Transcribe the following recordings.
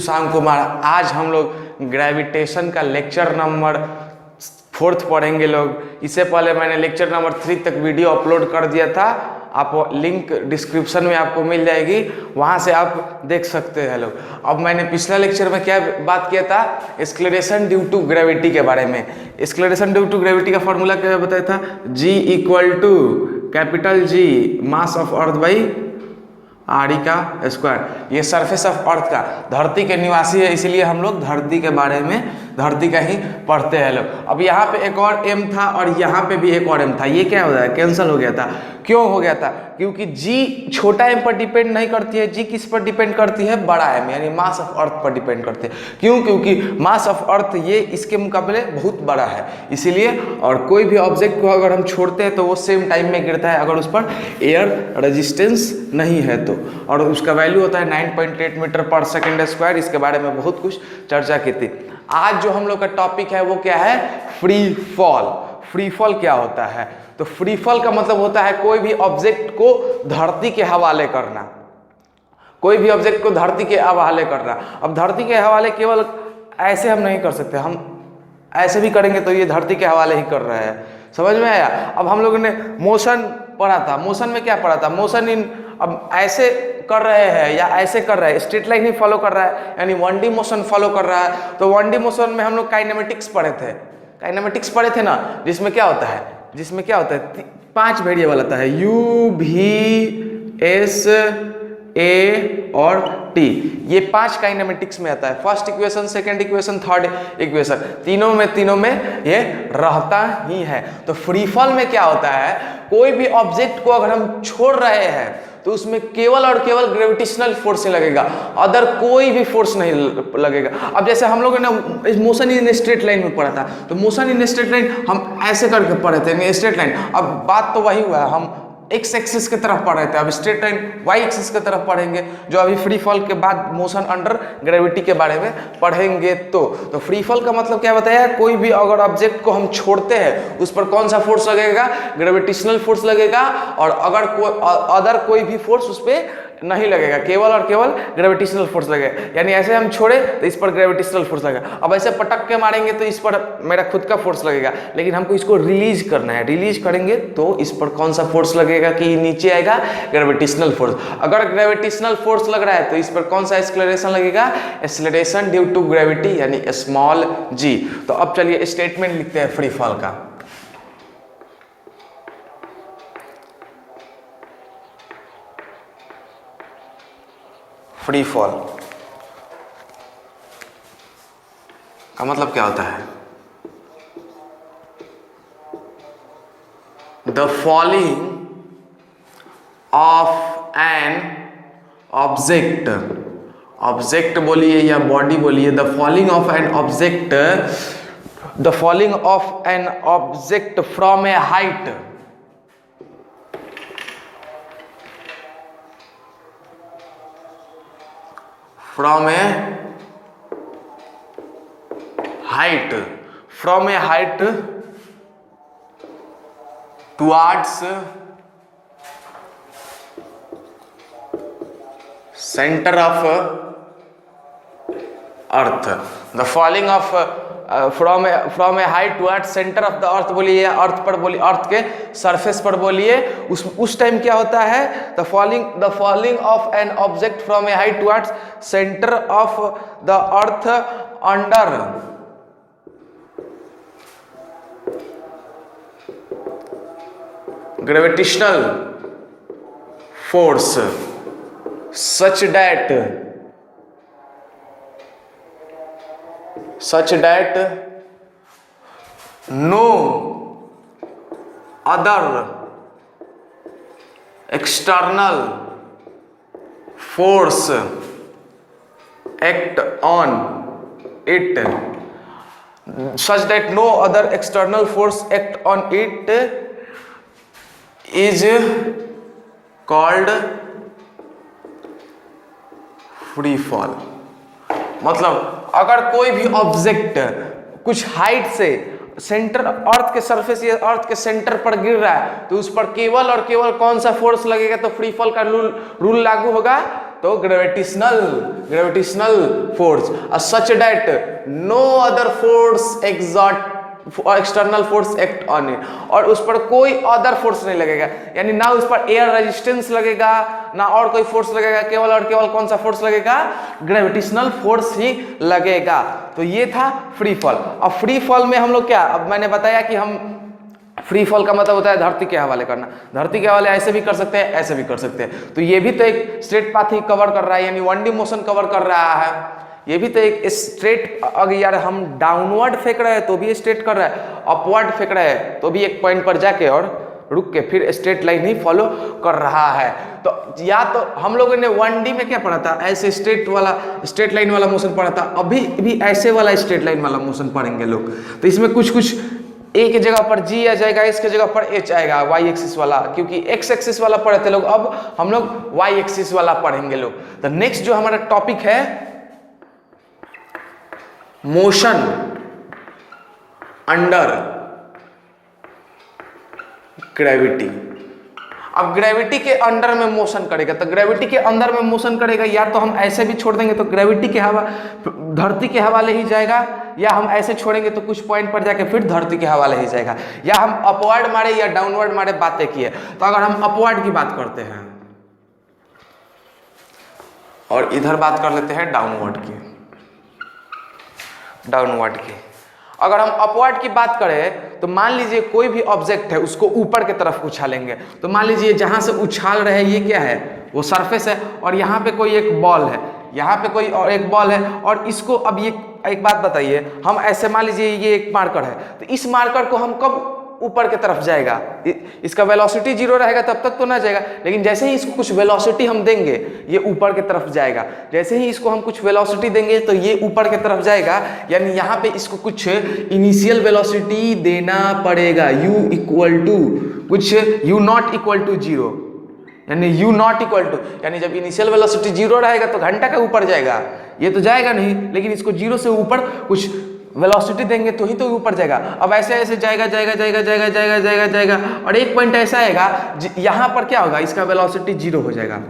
सुशांत कुमार। आज हम लोग ग्रेविटेशन का लेक्चर नंबर 4 पढ़ेंगे लोग। इससे पहले मैंने लेक्चर नंबर 3 तक वीडियो अपलोड कर दिया था, आप लिंक डिस्क्रिप्शन में आपको मिल जाएगी, वहाँ से आप देख सकते हैं लोग। अब मैंने पिछला लेक्चर में क्या बात किया था, एक्सेलरेशन ड्यू टू ग्रेविटी के बारे में। एक्सेलरेशन ड्यू टू ग्रेविटी का फॉर्मूला क्या बताया था, G equal to capital G mass of earth by R का स्क्वायर। ये सरफेस ऑफ अर्थ का, धरती के निवासी है इसलिए हम लोग धरती के बारे में, धरती का ही पढ़ते हैं लोग। अब यहाँ पे एक और m था और यहाँ पे भी एक और m था, ये क्या हो जाए, कैंसिल हो गया था। क्यों हो गया था, क्योंकि g छोटा m पर डिपेंड नहीं करती है, g किस पर डिपेंड करती है, बड़ा m यानी मास ऑफ अर्थ पर डिपेंड करती है। क्यों, क्योंकि मास ऑफ अर्थ ये इसके मुकाबले बहुत बड़ा है इसीलिए। और कोई भी ऑब्जेक्ट को अगर हम छोड़ते हैं तो वो सेम टाइम में गिरता है अगर उस पर एयर रेजिस्टेंस नहीं है तो। और उसका वैल्यू होता है 9.8 मीटर पर सेकेंड स्क्वायर। इसके बारे में बहुत कुछ चर्चा की थी। आज जो हम लोग का टॉपिक है वो क्या है, फ्री फॉल। फ्री फॉल क्या होता है, तो फ्री फॉल का मतलब होता है कोई भी ऑब्जेक्ट को धरती के हवाले करना, कोई भी ऑब्जेक्ट को धरती के हवाले करना। अब धरती के हवाले केवल ऐसे हम नहीं कर सकते, हम ऐसे भी करेंगे तो ये धरती के हवाले ही कर रहे हैं, समझ में आया। अब हम लोगों ने मोशन पढ़ा था, मोशन में क्या पढ़ा था, मोशन इन, अब ऐसे कर रहे हैं या ऐसे कर रहे हैं, स्ट्रेट लाइन ही फॉलो कर रहा है यानी 1D मोशन फॉलो कर रहा है। तो 1D मोशन में हम लोग काइनेमेटिक्स पढ़े थे, काइनेमेटिक्स पढ़े थे ना, जिसमें क्या होता है, जिसमें क्या होता है 5 वेरिएबल आता है, U, V, S, A और T। ये 5 काइनेमेटिक्स में आता है। First equation, second equation, third equation, तीनों में ये रहता ही है। तो फ्री फॉल में क्या होता है, कोई भी ऑब्जेक्ट को अगर हम छोड़ रहे हैं तो उसमें केवल और केवल ग्रेविटेशनल फोर्स ही लगेगा, अदर कोई भी फोर्स नहीं लगेगा। अब जैसे हम लोगों ने मोशन इन स्ट्रेट लाइन में पढ़ा था, तो मोशन इन स्ट्रेट लाइन हम ऐसे करके पढ़े थे, स्ट्रेट लाइन। अब बात तो वही हुआ है, हम एक्स एक्सिस की तरफ पढ़ रहे थे, अब स्ट्रेट लाइन वाई एक्सिस की तरफ पढ़ेंगे, जो अभी फ्री फॉल के बाद मोशन अंडर ग्रेविटी के बारे में पढ़ेंगे। तो फ्री फॉल का मतलब क्या बताया, कोई भी अगर ऑब्जेक्ट को हम छोड़ते हैं उस पर कौन सा फोर्स लगेगा, ग्रेविटेशनल फोर्स लगेगा, और अगर अदर कोई भी फोर्स उस पर नहीं लगेगा, केवल और केवल ग्रेविटेशनल फोर्स लगेगा। यानी ऐसे हम छोड़े तो इस पर ग्रेविटेशनल फोर्स लगेगा, अब ऐसे पटक के मारेंगे तो इस पर मेरा खुद का फोर्स लगेगा, लेकिन हमको इसको रिलीज करना है, रिलीज करेंगे तो इस पर कौन सा फोर्स लगेगा कि नीचे आएगा, ग्रेविटेशनल फोर्स। अगर ग्रेविटेशनल फोर्स लग रहा है तो इस पर कौन सा एक्सेलरेशन लगेगा, एक्सेलरेशन ड्यू टू ग्रेविटी यानी स्मॉल g। तो अब चलिए स्टेटमेंट लिखते हैं फ्री फॉल का। फ्री फॉल का मतलब क्या होता है, the falling of an object, object बोलिए या बॉडी बोलिए, the falling of an object, the falling of an object from A height, from a height, from a height towards center of earth, the falling of from a height towards center of the earth बोलिए या अर्थ पर बोलिए, अर्थ के surface पर बोलिए, उस time क्या होता है, the falling of an object from a height towards center of the earth under gravitational force such that no other external force act on it, such that no other external force act on it is called free fall। मतलब अगर कोई भी object कुछ height से centre, अर्थ के surface या अर्थ के centre पर गिर रहा है तो उस पर केवल और केवल कौन सा फोर्स लगेगा, तो फ्री फॉल का रूल लागू होगा, तो gravitational force such that no other force external force act on it, और उस पर कोई अदर फोर्स नहीं लगेगा, यानी ना उस पर एयर रेजिस्टेंस लगेगा ना और कोई फोर्स लगेगा, केवल और केवल कौन सा फोर्स लगेगा, ग्रेविटेशनल फोर्स ही लगेगा। तो ये था फ्री फॉल। अब फ्री फॉल में हम लोग क्या, अब मैंने बताया कि हम फ्री फॉल का मतलब होता है धरती के हवाले करना। धरती के हवाले ऐसे भी कर सकते हैं, ऐसे भी कर सकते हैं, तो ये भी तो एक स्ट्रेट पाथ ही कवर कर रहा है, यानी 1D मोशन कवर कर रहा है। ये भी तो एक स्ट्रेट, अगर यार हम डाउनवर्ड फेंक रहे हैं तो भी स्ट्रेट कर रहा है, अपवर्ड फेंक रहे हैं तो भी एक पॉइंट पर जाके और रुक के फिर स्ट्रेट लाइन ही फॉलो कर रहा है। तो या तो हम लोगों ने 1D में क्या पढ़ा था, ऐसे स्ट्रेट लाइन वाला मोशन पढ़ा था, अभी भी ऐसे वाला स्ट्रेट लाइन वाला मोशन पढ़ेंगे लोग। तो इसमें कुछ ए की जगह पर जी आ जाएगा, इसके जगह पर एच आएगा, वाई एक्सिस वाला, क्योंकि एक्स एक्सिस वाला पढ़े थे लोग, अब हम लोग वाई एक्सिस वाला पढ़ेंगे लोग। तो नेक्स्ट जो हमारा टॉपिक है मोशन अंडर ग्रेविटी। अब ग्रेविटी के अंडर में मोशन करेगा, तो ग्रेविटी के अंदर में मोशन करेगा, या तो हम ऐसे भी छोड़ देंगे तो ग्रेविटी के धरती के हवाले ही जाएगा, या हम ऐसे छोड़ेंगे तो कुछ पॉइंट पर जाके फिर धरती के हवाले ही जाएगा, या हम अपवर्ड मारे या डाउनवर्ड मारे, बातें किए। तो अगर हम अपवर्ड की बात करते हैं और इधर बात कर लेते हैं डाउनवर्ड की। अगर हम अपवर्ड की बात करें तो मान लीजिए कोई भी ऑब्जेक्ट है, उसको ऊपर की तरफ उछालेंगे, तो मान लीजिए जहां से उछाल रहे हैं ये क्या है, वो सरफेस है, और यहाँ पे कोई एक बॉल है, यहाँ पे कोई और एक बॉल है, और इसको अब ये एक बात बताइए, हम ऐसे मान लीजिए ये एक मार्कर है, तो इस मार्कर को हम कब ऊपर की तरफ जाएगा, इसका वेलोसिटी 0 रहेगा तब तक तो ना जाएगा, लेकिन जैसे ही इसको कुछ वेलोसिटी हम देंगे ये ऊपर की तरफ जाएगा। जैसे ही इसको हम कुछ वेलोसिटी देंगे तो ये ऊपर की तरफ जाएगा, यानी यहाँ पे इसको कुछ इनिशियल वेलोसिटी देना पड़ेगा, u इक्वल टू कुछ u नॉट इक्वल टू 0, यानी u नॉट इक्वल टू, यानी जब इनिशियल वेलोसिटी 0 रहेगा तो घंटा का ऊपर जाएगा, ये तो जाएगा नहीं, लेकिन इसको 0 से ऊपर कुछ वेलोसिटी देंगे तो ही तो ऊपर जाएगा। अब ऐसे ऐसे जाएगा, और एक पॉइंट ऐसा आएगा यहाँ पर क्या होगा, इसका वेलोसिटी 0 हो जाएगा,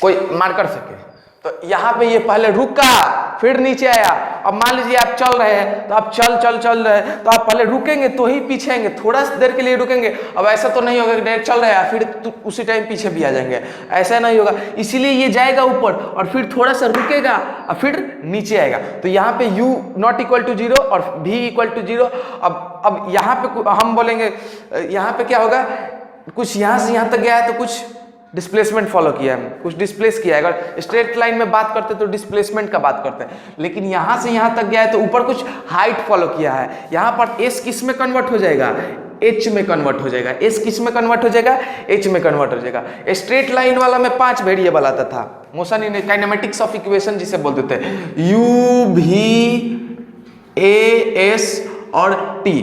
कोई मार्कर फेंके, तो यहाँ पे ये पहले रुका फिर नीचे आया। अब मान लीजिए आप चल रहे हैं, तो आप चल रहे हैं, तो आप पहले रुकेंगे तो ही पीछे आएंगे, थोड़ा सा देर के लिए रुकेंगे। अब ऐसा तो नहीं होगा कि डायरेक्ट चल रहे हैं फिर उसी टाइम पीछे भी आ जाएंगे, ऐसा नहीं होगा। इसीलिए ये जाएगा ऊपर और फिर थोड़ा सा रुकेगा और फिर नीचे आएगा। तो यहाँ पे u नॉट इक्वल टू 0 और v इक्वल टू 0। अब यहाँ पे हम बोलेंगे, यहाँ पे क्या होगा, कुछ यहाँ से यहाँ तक गया है तो कुछ डिस्प्लेसमेंट फॉलो किया है, कुछ डिस्प्लेस किया है। अगर स्ट्रेट लाइन में बात करते तो डिस्प्लेसमेंट का बात करते हैं, लेकिन यहाँ से यहाँ तक गया है तो ऊपर कुछ हाइट फॉलो किया है। यहाँ पर s किस में कन्वर्ट हो जाएगा, h में कन्वर्ट हो जाएगा। s किस में कन्वर्ट हो जाएगा, h में कन्वर्ट हो जाएगा। स्ट्रेट लाइन वाला में 5 वेरिएबल आता था, motion in kinematics of equation जिसे बोलते थे, u v a s और t,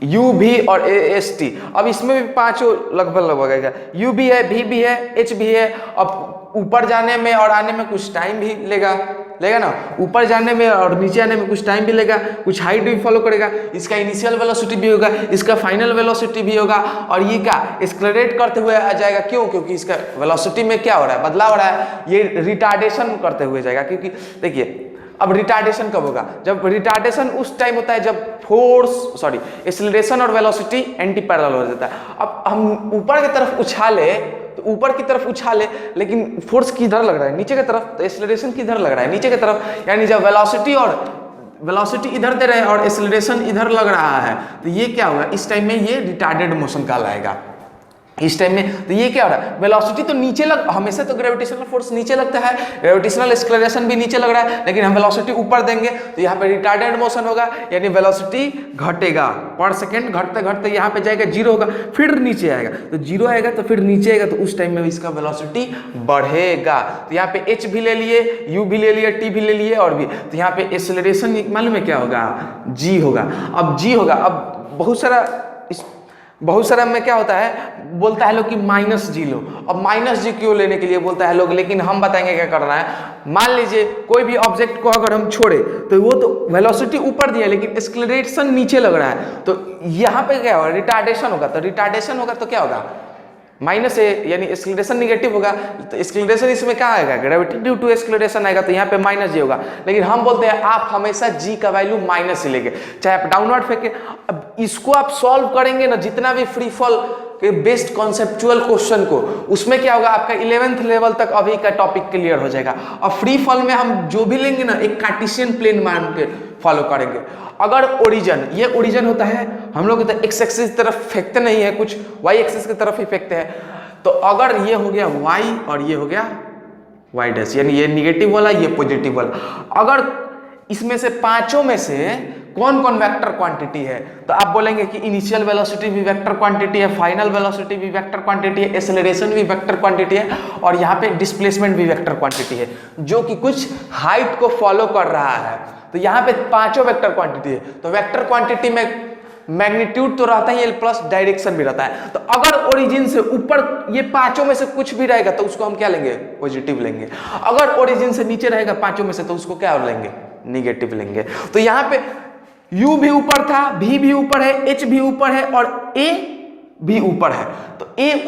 u v और s t। अब इसमें भी 5 लगभग आएगा, u भी है, v भी है, h भी है। अब ऊपर जाने में और आने में कुछ टाइम भी लेगा ना, ऊपर जाने में और नीचे आने में कुछ टाइम भी लेगा, कुछ हाइट भी फॉलो करेगा। इसका इनिशियल वेलोसिटी भी होगा, इसका फाइनल वेलोसिटी भी होगा, और ये क्या एक्सेलरेट करते हुए आ जाएगा। क्यों? क्योंकि इसका वेलोसिटी में क्या हो रहा है, बदलाव हो रहा है, ये रिटार्डेशन करते हुए जाएगा। क्योंकि देखिए अब रिटार्डेशन कब होगा, जब रिटार्डेशन उस टाइम होता है जब एक्सेलरेशन और वेलोसिटी एंटी पैरेलल हो जाता है। अब हम ऊपर की तरफ उछाले तो ऊपर की तरफ उछाले, लेकिन फोर्स किधर लग रहा है, नीचे की तरफ, तो एक्सेलरेशन किधर लग रहा है, नीचे की तरफ। यानी जब वेलोसिटी इधर दे रहे हैं और एक्सेलरेशन इधर लग रहा है, तो ये क्या होगा, इस टाइम में ये रिटार्डेड मोशन कहलाएगा। इस टाइम में तो ये क्या हो रहा है, वेलोसिटी तो नीचे हमेशा तो ग्रेविटेशनल फोर्स नीचे लगता है, ग्रेविटेशनल एक्सेलरेशन भी नीचे लग रहा है, लेकिन हम वेलोसिटी ऊपर देंगे तो यहाँ पे रिटार्डेड मोशन होगा, यानी वेलोसिटी घटेगा पर सेकंड, घटते घटते यहाँ पे जाएगा 0 होगा, फिर नीचे आएगा, तो 0 आएगा तो फिर नीचे आएगा, तो उस टाइम में इसका वेलोसिटी बढ़ेगा। तो यहाँ पे h भी ले लिए, u भी ले लिए, t भी ले लिए, और भी, तो यहाँ पे एक्सेलरेशन मालूम है क्या होगा, g होगा। अब g होगा, अब बहुत सारा में क्या होता है, बोलता है लोग कि माइनस जी लो। अब माइनस जी क्यों लेने के लिए बोलता है लोग, लेकिन हम बताएंगे क्या करना है। मान लीजिए कोई भी ऑब्जेक्ट को अगर हम छोड़े तो वो तो वेलोसिटी ऊपर दिया लेकिन एक्सेलरेशन नीचे लग रहा है, तो यहाँ पे क्या होगा, रिटार्डेशन होगा। तो रिटार्डेशन होगा तो क्या होगा, माइनस ए यानी एक्सेलरेशन निगेटिव होगा, तो एक्सेलरेशन इसमें क्या आएगा, ग्रेविटी ड्यू टू एक्सेलरेशन आएगा, तो यहाँ पे माइनस जी होगा। लेकिन हम बोलते हैं आप हमेशा जी का वैल्यू माइनस ही लेंगे, चाहे आप डाउनवर्ड फेंके। अब इसको आप सॉल्व करेंगे ना, जितना भी फ्री फॉल के बेस्ट कॉन्सेप्चुअल क्वेश्चन को, उसमें क्या होगा, आपका 11th लेवल तक अभी का टॉपिक क्लियर हो जाएगा। और फ्री फॉल में हम जो भी लेंगे ना, एक कार्टेशियन प्लेन मान के फॉलो करेंगे। अगर ओरिजिन, ये ओरिजिन होता है, हम लोग तो एक्स एक्सिस की तरफ फेंकते नहीं है, कुछ वाई एक्सिस की तरफ ही फेंकते हैं। तो अगर ये हो गया वाई और ये हो गया वाई डैश, यानी ये निगेटिव वाला ये पॉजिटिव वाला, अगर इसमें से पांचों में से कौन कौन वेक्टर क्वांटिटी है, तो आप बोलेंगे कि इनिशियल वेलोसिटी भी वेक्टर क्वांटिटी है, फाइनल वेलोसिटी भी वेक्टर क्वांटिटी है, एक्सेलरेशन भी वेक्टर क्वांटिटी है, और यहाँ पे डिस्प्लेसमेंट भी वेक्टर क्वांटिटी है, जो कि कुछ हाइट को फॉलो कर रहा है। तो यहाँ पे पांचों वेक्टर क्वांटिटी है। तो वेक्टर क्वांटिटी में मैग्नीट्यूड तो रहता है प्लस डायरेक्शन भी रहता है। तो अगर ओरिजिन से ऊपर ये पांचों में से कुछ भी रहेगा तो उसको हम क्या लेंगे, पॉजिटिव लेंगे। अगर ओरिजिन से नीचे रहेगा पांचों में से तो उसको क्या लेंगे, निगेटिव लेंगे। तो यहाँ पे U भी ऊपर था, V भी ऊपर है, H भी ऊपर है और A भी ऊपर है। तो A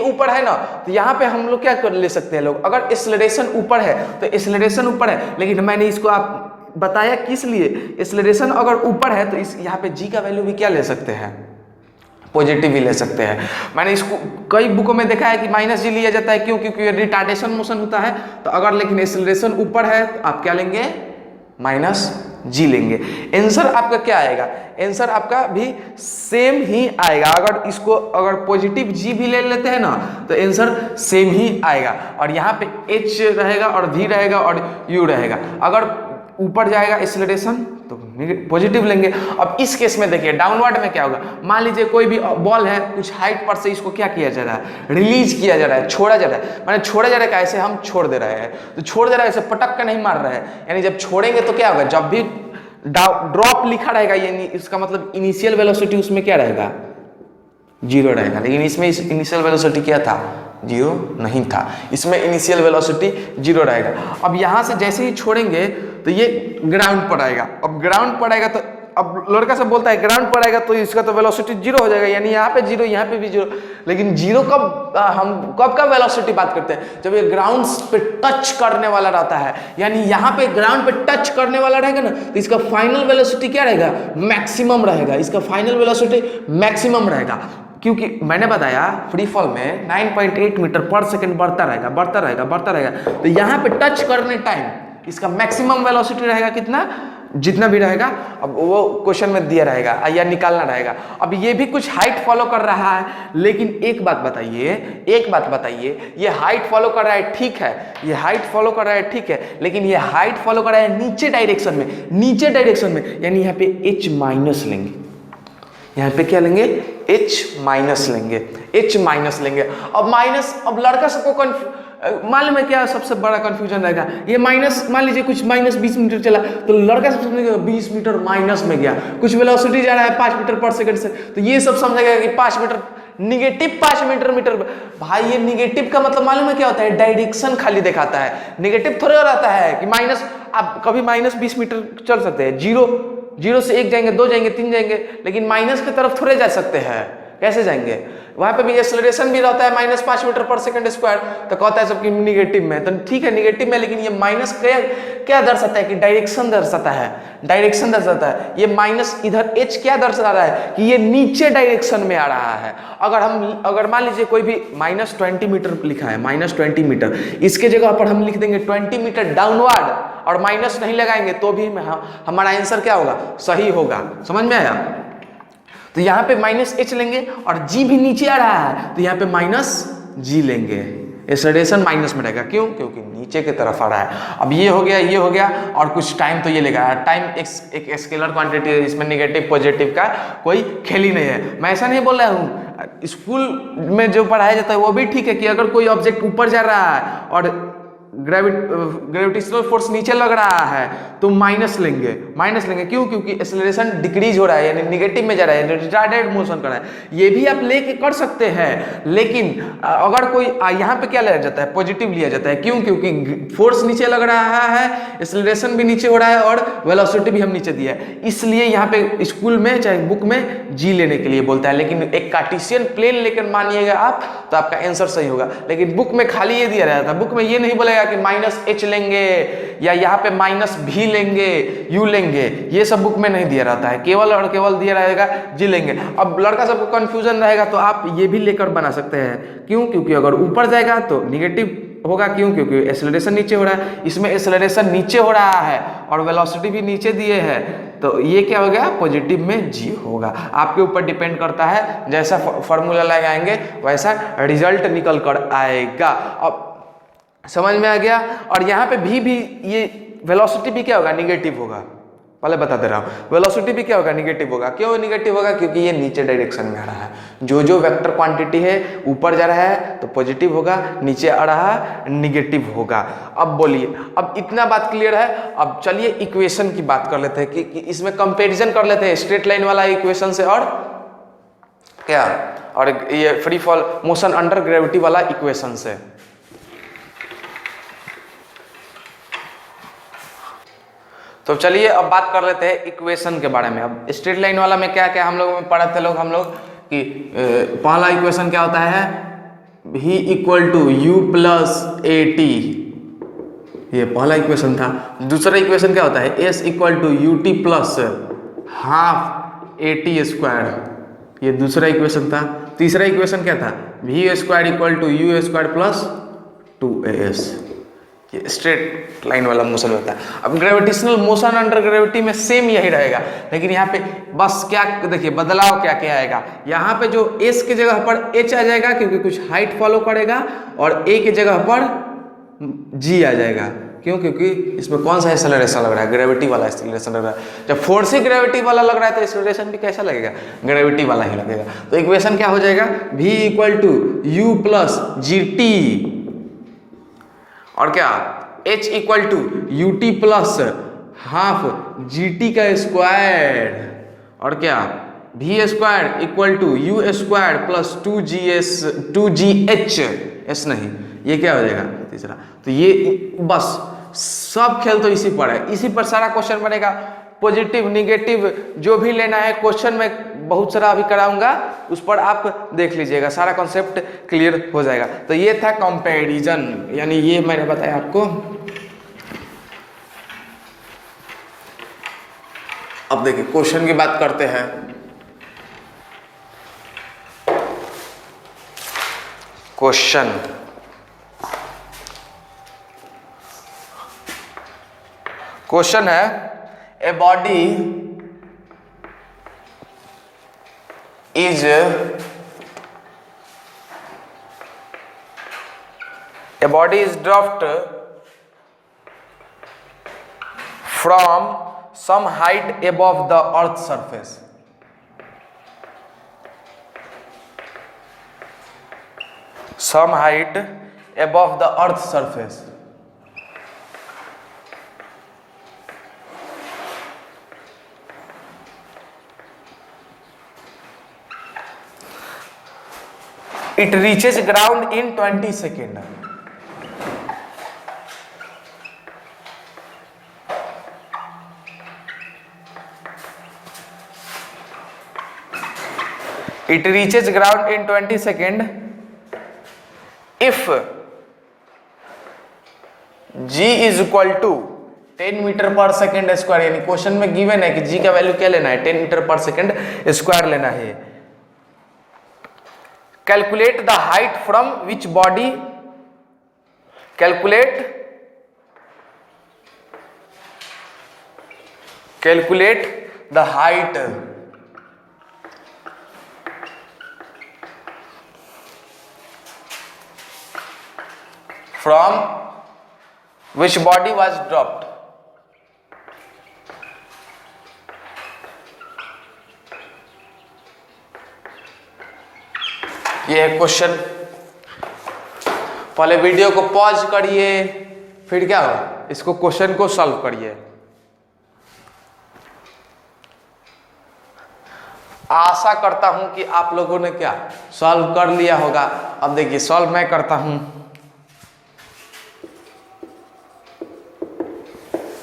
ऊपर है ना, तो यहाँ पे हम लोग क्या कर ले सकते हैं लोग, अगर एक्सेलरेशन ऊपर है तो एक्सेलरेशन ऊपर है, लेकिन मैंने इसको आप बताया किस लिए, एक्सेलरेशन अगर ऊपर है तो इस यहाँ पे G का वैल्यू भी क्या ले सकते हैं, पॉजिटिव भी ले सकते हैं। मैंने इसको कई बुकों में देखा है कि माइनस जी लिया जाता है, क्यों, क्योंकि रिटार्डेशन मोशन होता है। तो अगर लेकिन एक्सेलरेशन ऊपर है तो आप क्या लेंगे, माइनस जी लेंगे। आंसर आपका क्या आएगा, आंसर आपका भी सेम ही आएगा। अगर इसको अगर पॉजिटिव जी भी ले लेते हैं ना तो आंसर सेम ही आएगा। और यहाँ पे H रहेगा और V रहेगा और U रहेगा। अगर ऊपर जाएगा एक्सेलरेशन तो पॉजिटिव लेंगे। अब इस केस में देखिए डाउनवर्ड में क्या होगा, मान लीजिए कोई भी बॉल है, कुछ हाइट पर से इसको क्या किया जा रहा है, रिलीज किया जा रहा है, छोड़ा जा रहा है। माने छोड़ा जा रहा है कैसे, हम छोड़ दे रहे हैं, तो छोड़ दे रहा है ऐसे पटक के नहीं मार रहे हैं। यानी जब छोड़ेंगे तो क्या होगा, जब भी ड्रॉप लिखा रहेगा यानी इसका मतलब इनिशियल वेलोसिटी उसमें क्या रहेगा, जीरो रहेगा। लेकिन इसमें इनिशियल वेलोसिटी क्या था, जीरो नहीं था, इसमें इनिशियल वेलोसिटी जीरो रहेगा। अब यहाँ से जैसे ही छोड़ेंगे तो ये ग्राउंड पर आएगा। अब ग्राउंड पर आएगा तो अब लड़का सब बोलता है ग्राउंड पर आएगा तो इसका तो वेलोसिटी जीरो हो जाएगा, यानी यहाँ पे जीरो, यहाँ पे भी जीरो। लेकिन जीरो कब, हम कब का वेलोसिटी बात करते हैं, जब ये ग्राउंड पे टच करने वाला रहता है। यानी यहाँ पे ग्राउंड पे टच करने वाला रहेगा ना तो इसका फाइनल वेलोसिटी क्या रहेगा, मैक्सिमम रहेगा। इसका फाइनल वेलोसिटी मैक्सिमम रहेगा, क्योंकि मैंने बताया फ्री फॉल में 9.8 मीटर पर सेकंड बढ़ता रहेगा, बढ़ता रहेगा, बढ़ता रहेगा। तो यहाँ पे टच करने टाइम इसका मैक्सिमम वेलोसिटी रहेगा कितना, जितना भी रहेगा। अब वो क्वेश्चन में दिया रहेगा या निकालना रहेगा। अब ये भी कुछ हाइट फॉलो कर रहा है, लेकिन एक बात बताइए, ये हाइट फॉलो कर रहा है ठीक है, ये हाइट फॉलो कर रहा है ठीक है, लेकिन ये हाइट फॉलो कर रहा है नीचे डायरेक्शन में, यानी यहाँ पे H माइनस लेंगे, यहाँ पे क्या लेंगे, H माइनस लेंगे। अब माइनस, अब लड़का सबको मालूम है क्या सबसे बड़ा कंफ्यूजन रहेगा, ये माइनस, मान लीजिए कुछ माइनस 20 मीटर चला तो लड़का सब समझेगा 20 मीटर माइनस में गया, कुछ वेलोसिटी जा रहा है 5 मीटर पर सेकंड से, तो ये सब समझेगा कि 5 मीटर निगेटिव 5 मीटर। भाई ये निगेटिव का मतलब मालूम है क्या होता है, डायरेक्शन खाली दिखाता है। निगेटिव थोड़ा रहता है कि माइनस, आप कभी माइनस 20 मीटर चल सकते हैं, जीरो से 1 जाएंगे, 2 जाएंगे, 3 जाएंगे, लेकिन माइनस की तरफ थोड़े जा सकते हैं। कैसे जाएंगे, वहां पे भी एक्सेलरेशन भी रहता है -5 मीटर पर सेकंड स्क्वायर, तो कहता है सबकी निगेटिव में, तो ठीक है निगेटिव में, लेकिन ये माइनस क्या दर्शाता है कि डायरेक्शन दर्शाता है। ये माइनस इधर H क्या दर्शा रहा है कि ये नीचे डायरेक्शन में आ रहा है। अगर मान लीजिए कोई भी -20 मीटर लिखा है, -20 मीटर, इसके जगह पर हम लिख देंगे 20 मीटर डाउनवर्ड और माइनस नहीं लगाएंगे तो भी हमारा आंसर क्या होगा, सही होगा। समझ में आया। तो यहाँ पे -H लेंगे और G भी नीचे आ रहा है तो यहाँ पे -G लेंगे। एक्सेलरेशन माइनस में रहेगा, क्यों, क्योंकि नीचे की तरफ आ रहा है। अब ये हो गया और कुछ टाइम तो ये लेगा। टाइम एक स्केलर क्वांटिटी है, इसमें निगेटिव पॉजिटिव का कोई खेल ही नहीं है। मैं ऐसा नहीं बोल रहा हूँ, स्कूल में जो पढ़ाया जाता है वो भी ठीक है कि अगर कोई ऑब्जेक्ट ऊपर जा रहा है और ग्रेविटेशनल फोर्स नीचे लग रहा है तो माइनस लेंगे क्यों? क्योंकि एक्सेलरेशन डिक्रीज हो रहा है, यानी निगेटिव में जा रहा है, रिटार्डेड मोशन कर रहा है। ये भी आप लेके कर सकते हैं, लेकिन अगर कोई यहाँ पे क्या लिया जाता है, पॉजिटिव लिया जाता है। क्यों? क्योंकि फोर्स नीचे लग रहा है, एक्सेलरेशन भी नीचे हो रहा है और वेलोसिटी भी हम नीचे दिया है, इसलिए यहाँ पे स्कूल में चाहे बुक में जी लेने के लिए बोलता है। लेकिन एक कार्टेशियन प्लेन लेकर मानिएगा आप तो आपका आंसर सही होगा। लेकिन बुक में खाली ये दिया रहता है, बुक में ये नहीं बोलेगा कि -h लेंगे या यहाँ पे -v लेंगे, u लेंगे, ये सब बुक में नहीं दिया रहता है, केवल और केवल दिया रहेगा जी लेंगे। अब लड़का सबको कंफ्यूजन रहेगा तो आप ये भी लेकर बना सकते हैं। क्यों? क्योंकि अगर ऊपर जाएगा तो निगेटिव होगा। क्यों? क्योंकि एक्सेलरेशन नीचे हो रहा है, इसमें एक्सेलरेशन नीचे हो रहा है और वेलोसिटी भी नीचे दिए हैं, तो ये क्या हो गया, पॉजिटिव में जी होगा। आपके ऊपर डिपेंड करता है, जैसा फॉर्मूला लगाएंगे वैसा रिजल्ट निकल कर आएगा। अब समझ में आ गया? और यहाँ पे भी ये वेलोसिटी भी क्या होगा, निगेटिव होगा। पहले बता दे रहा हूँ, वेलोसिटी भी क्या होगा, निगेटिव होगा। क्यों निगेटिव होगा? क्योंकि ये नीचे डायरेक्शन में आ रहा है। जो वेक्टर क्वांटिटी है ऊपर जा रहा है तो पॉजिटिव होगा, नीचे आ रहा है निगेटिव होगा। अब बोलिए, अब इतना बात क्लियर है। अब चलिए इक्वेशन की बात कर लेते हैं कि इसमें कंपेरिजन कर लेते हैं स्ट्रेट लाइन वाला इक्वेशन से और क्या, और ये free fall motion under gravity वाला इक्वेशन से। तो चलिए अब बात कर लेते हैं इक्वेशन के बारे में। अब स्ट्रेट लाइन वाला में क्या क्या हम लोग पढ़े थे हम लोग कि पहला इक्वेशन क्या होता है, v equal to u plus a t, ये पहला इक्वेशन था। दूसरा इक्वेशन क्या होता है, s equal to u t plus half a t square, ये दूसरा इक्वेशन था। तीसरा इक्वेशन क्या था, v square equal to u square plus 2as, ये स्ट्रेट लाइन वाला मोशन होता है। अब ग्रेविटेशनल मोशन अंडर ग्रेविटी में सेम यही रहेगा, लेकिन यहाँ पे बस क्या देखिए बदलाव क्या क्या आएगा। यहाँ पे जो s की जगह पर h आ जाएगा क्योंकि कुछ हाइट फॉलो करेगा, और a की जगह पर g आ जाएगा। क्यों? क्योंकि इसमें कौन सा एक्सेलरेशन लग रहा है, ग्रेविटी वाला एक्सेलरेशन लग रहा है। जब फोर्स ही ग्रेविटी वाला लग रहा है तो एक्सेलरेशन भी कैसा लगेगा, ग्रेविटी वाला ही लगेगा। तो इक्वेशन क्या हो जाएगा, v equal to u plus g t, और क्या h equal to u t plus half g t का स्क्वायर, और क्या v square equal to u square plus 2gh, s नहीं, ये क्या हो जाएगा तीसरा। तो ये बस सब खेल तो इसी पर है, इसी पर सारा क्वेश्चन बनेगा। पॉजिटिव निगेटिव जो भी लेना है, क्वेश्चन में बहुत सारा अभी कराऊंगा, उस पर आप देख लीजिएगा, सारा कॉन्सेप्ट क्लियर हो जाएगा। तो ये था कंपैरिजन, यानी ये मैंने बताया आपको। अब देखिए क्वेश्चन की बात करते हैं। क्वेश्चन है, a body is dropped from some height above the earth's surface. Some height above the earth's surface. It reaches ground in 20 seconds. It reaches ground in 20 seconds if g is equal to 10 metre per second square, यानी question में given है कि g का value क्या लेना है, 10 metre per second square लेना है। Calculate the height from which body, calculate the height from which body was dropped. ये है क्वेश्चन। पहले वीडियो को पॉज करिए, फिर क्या होगा, इसको क्वेश्चन को सॉल्व करिए। आशा करता हूं कि आप लोगों ने क्या सॉल्व कर लिया होगा। अब देखिए सॉल्व मैं करता हूं।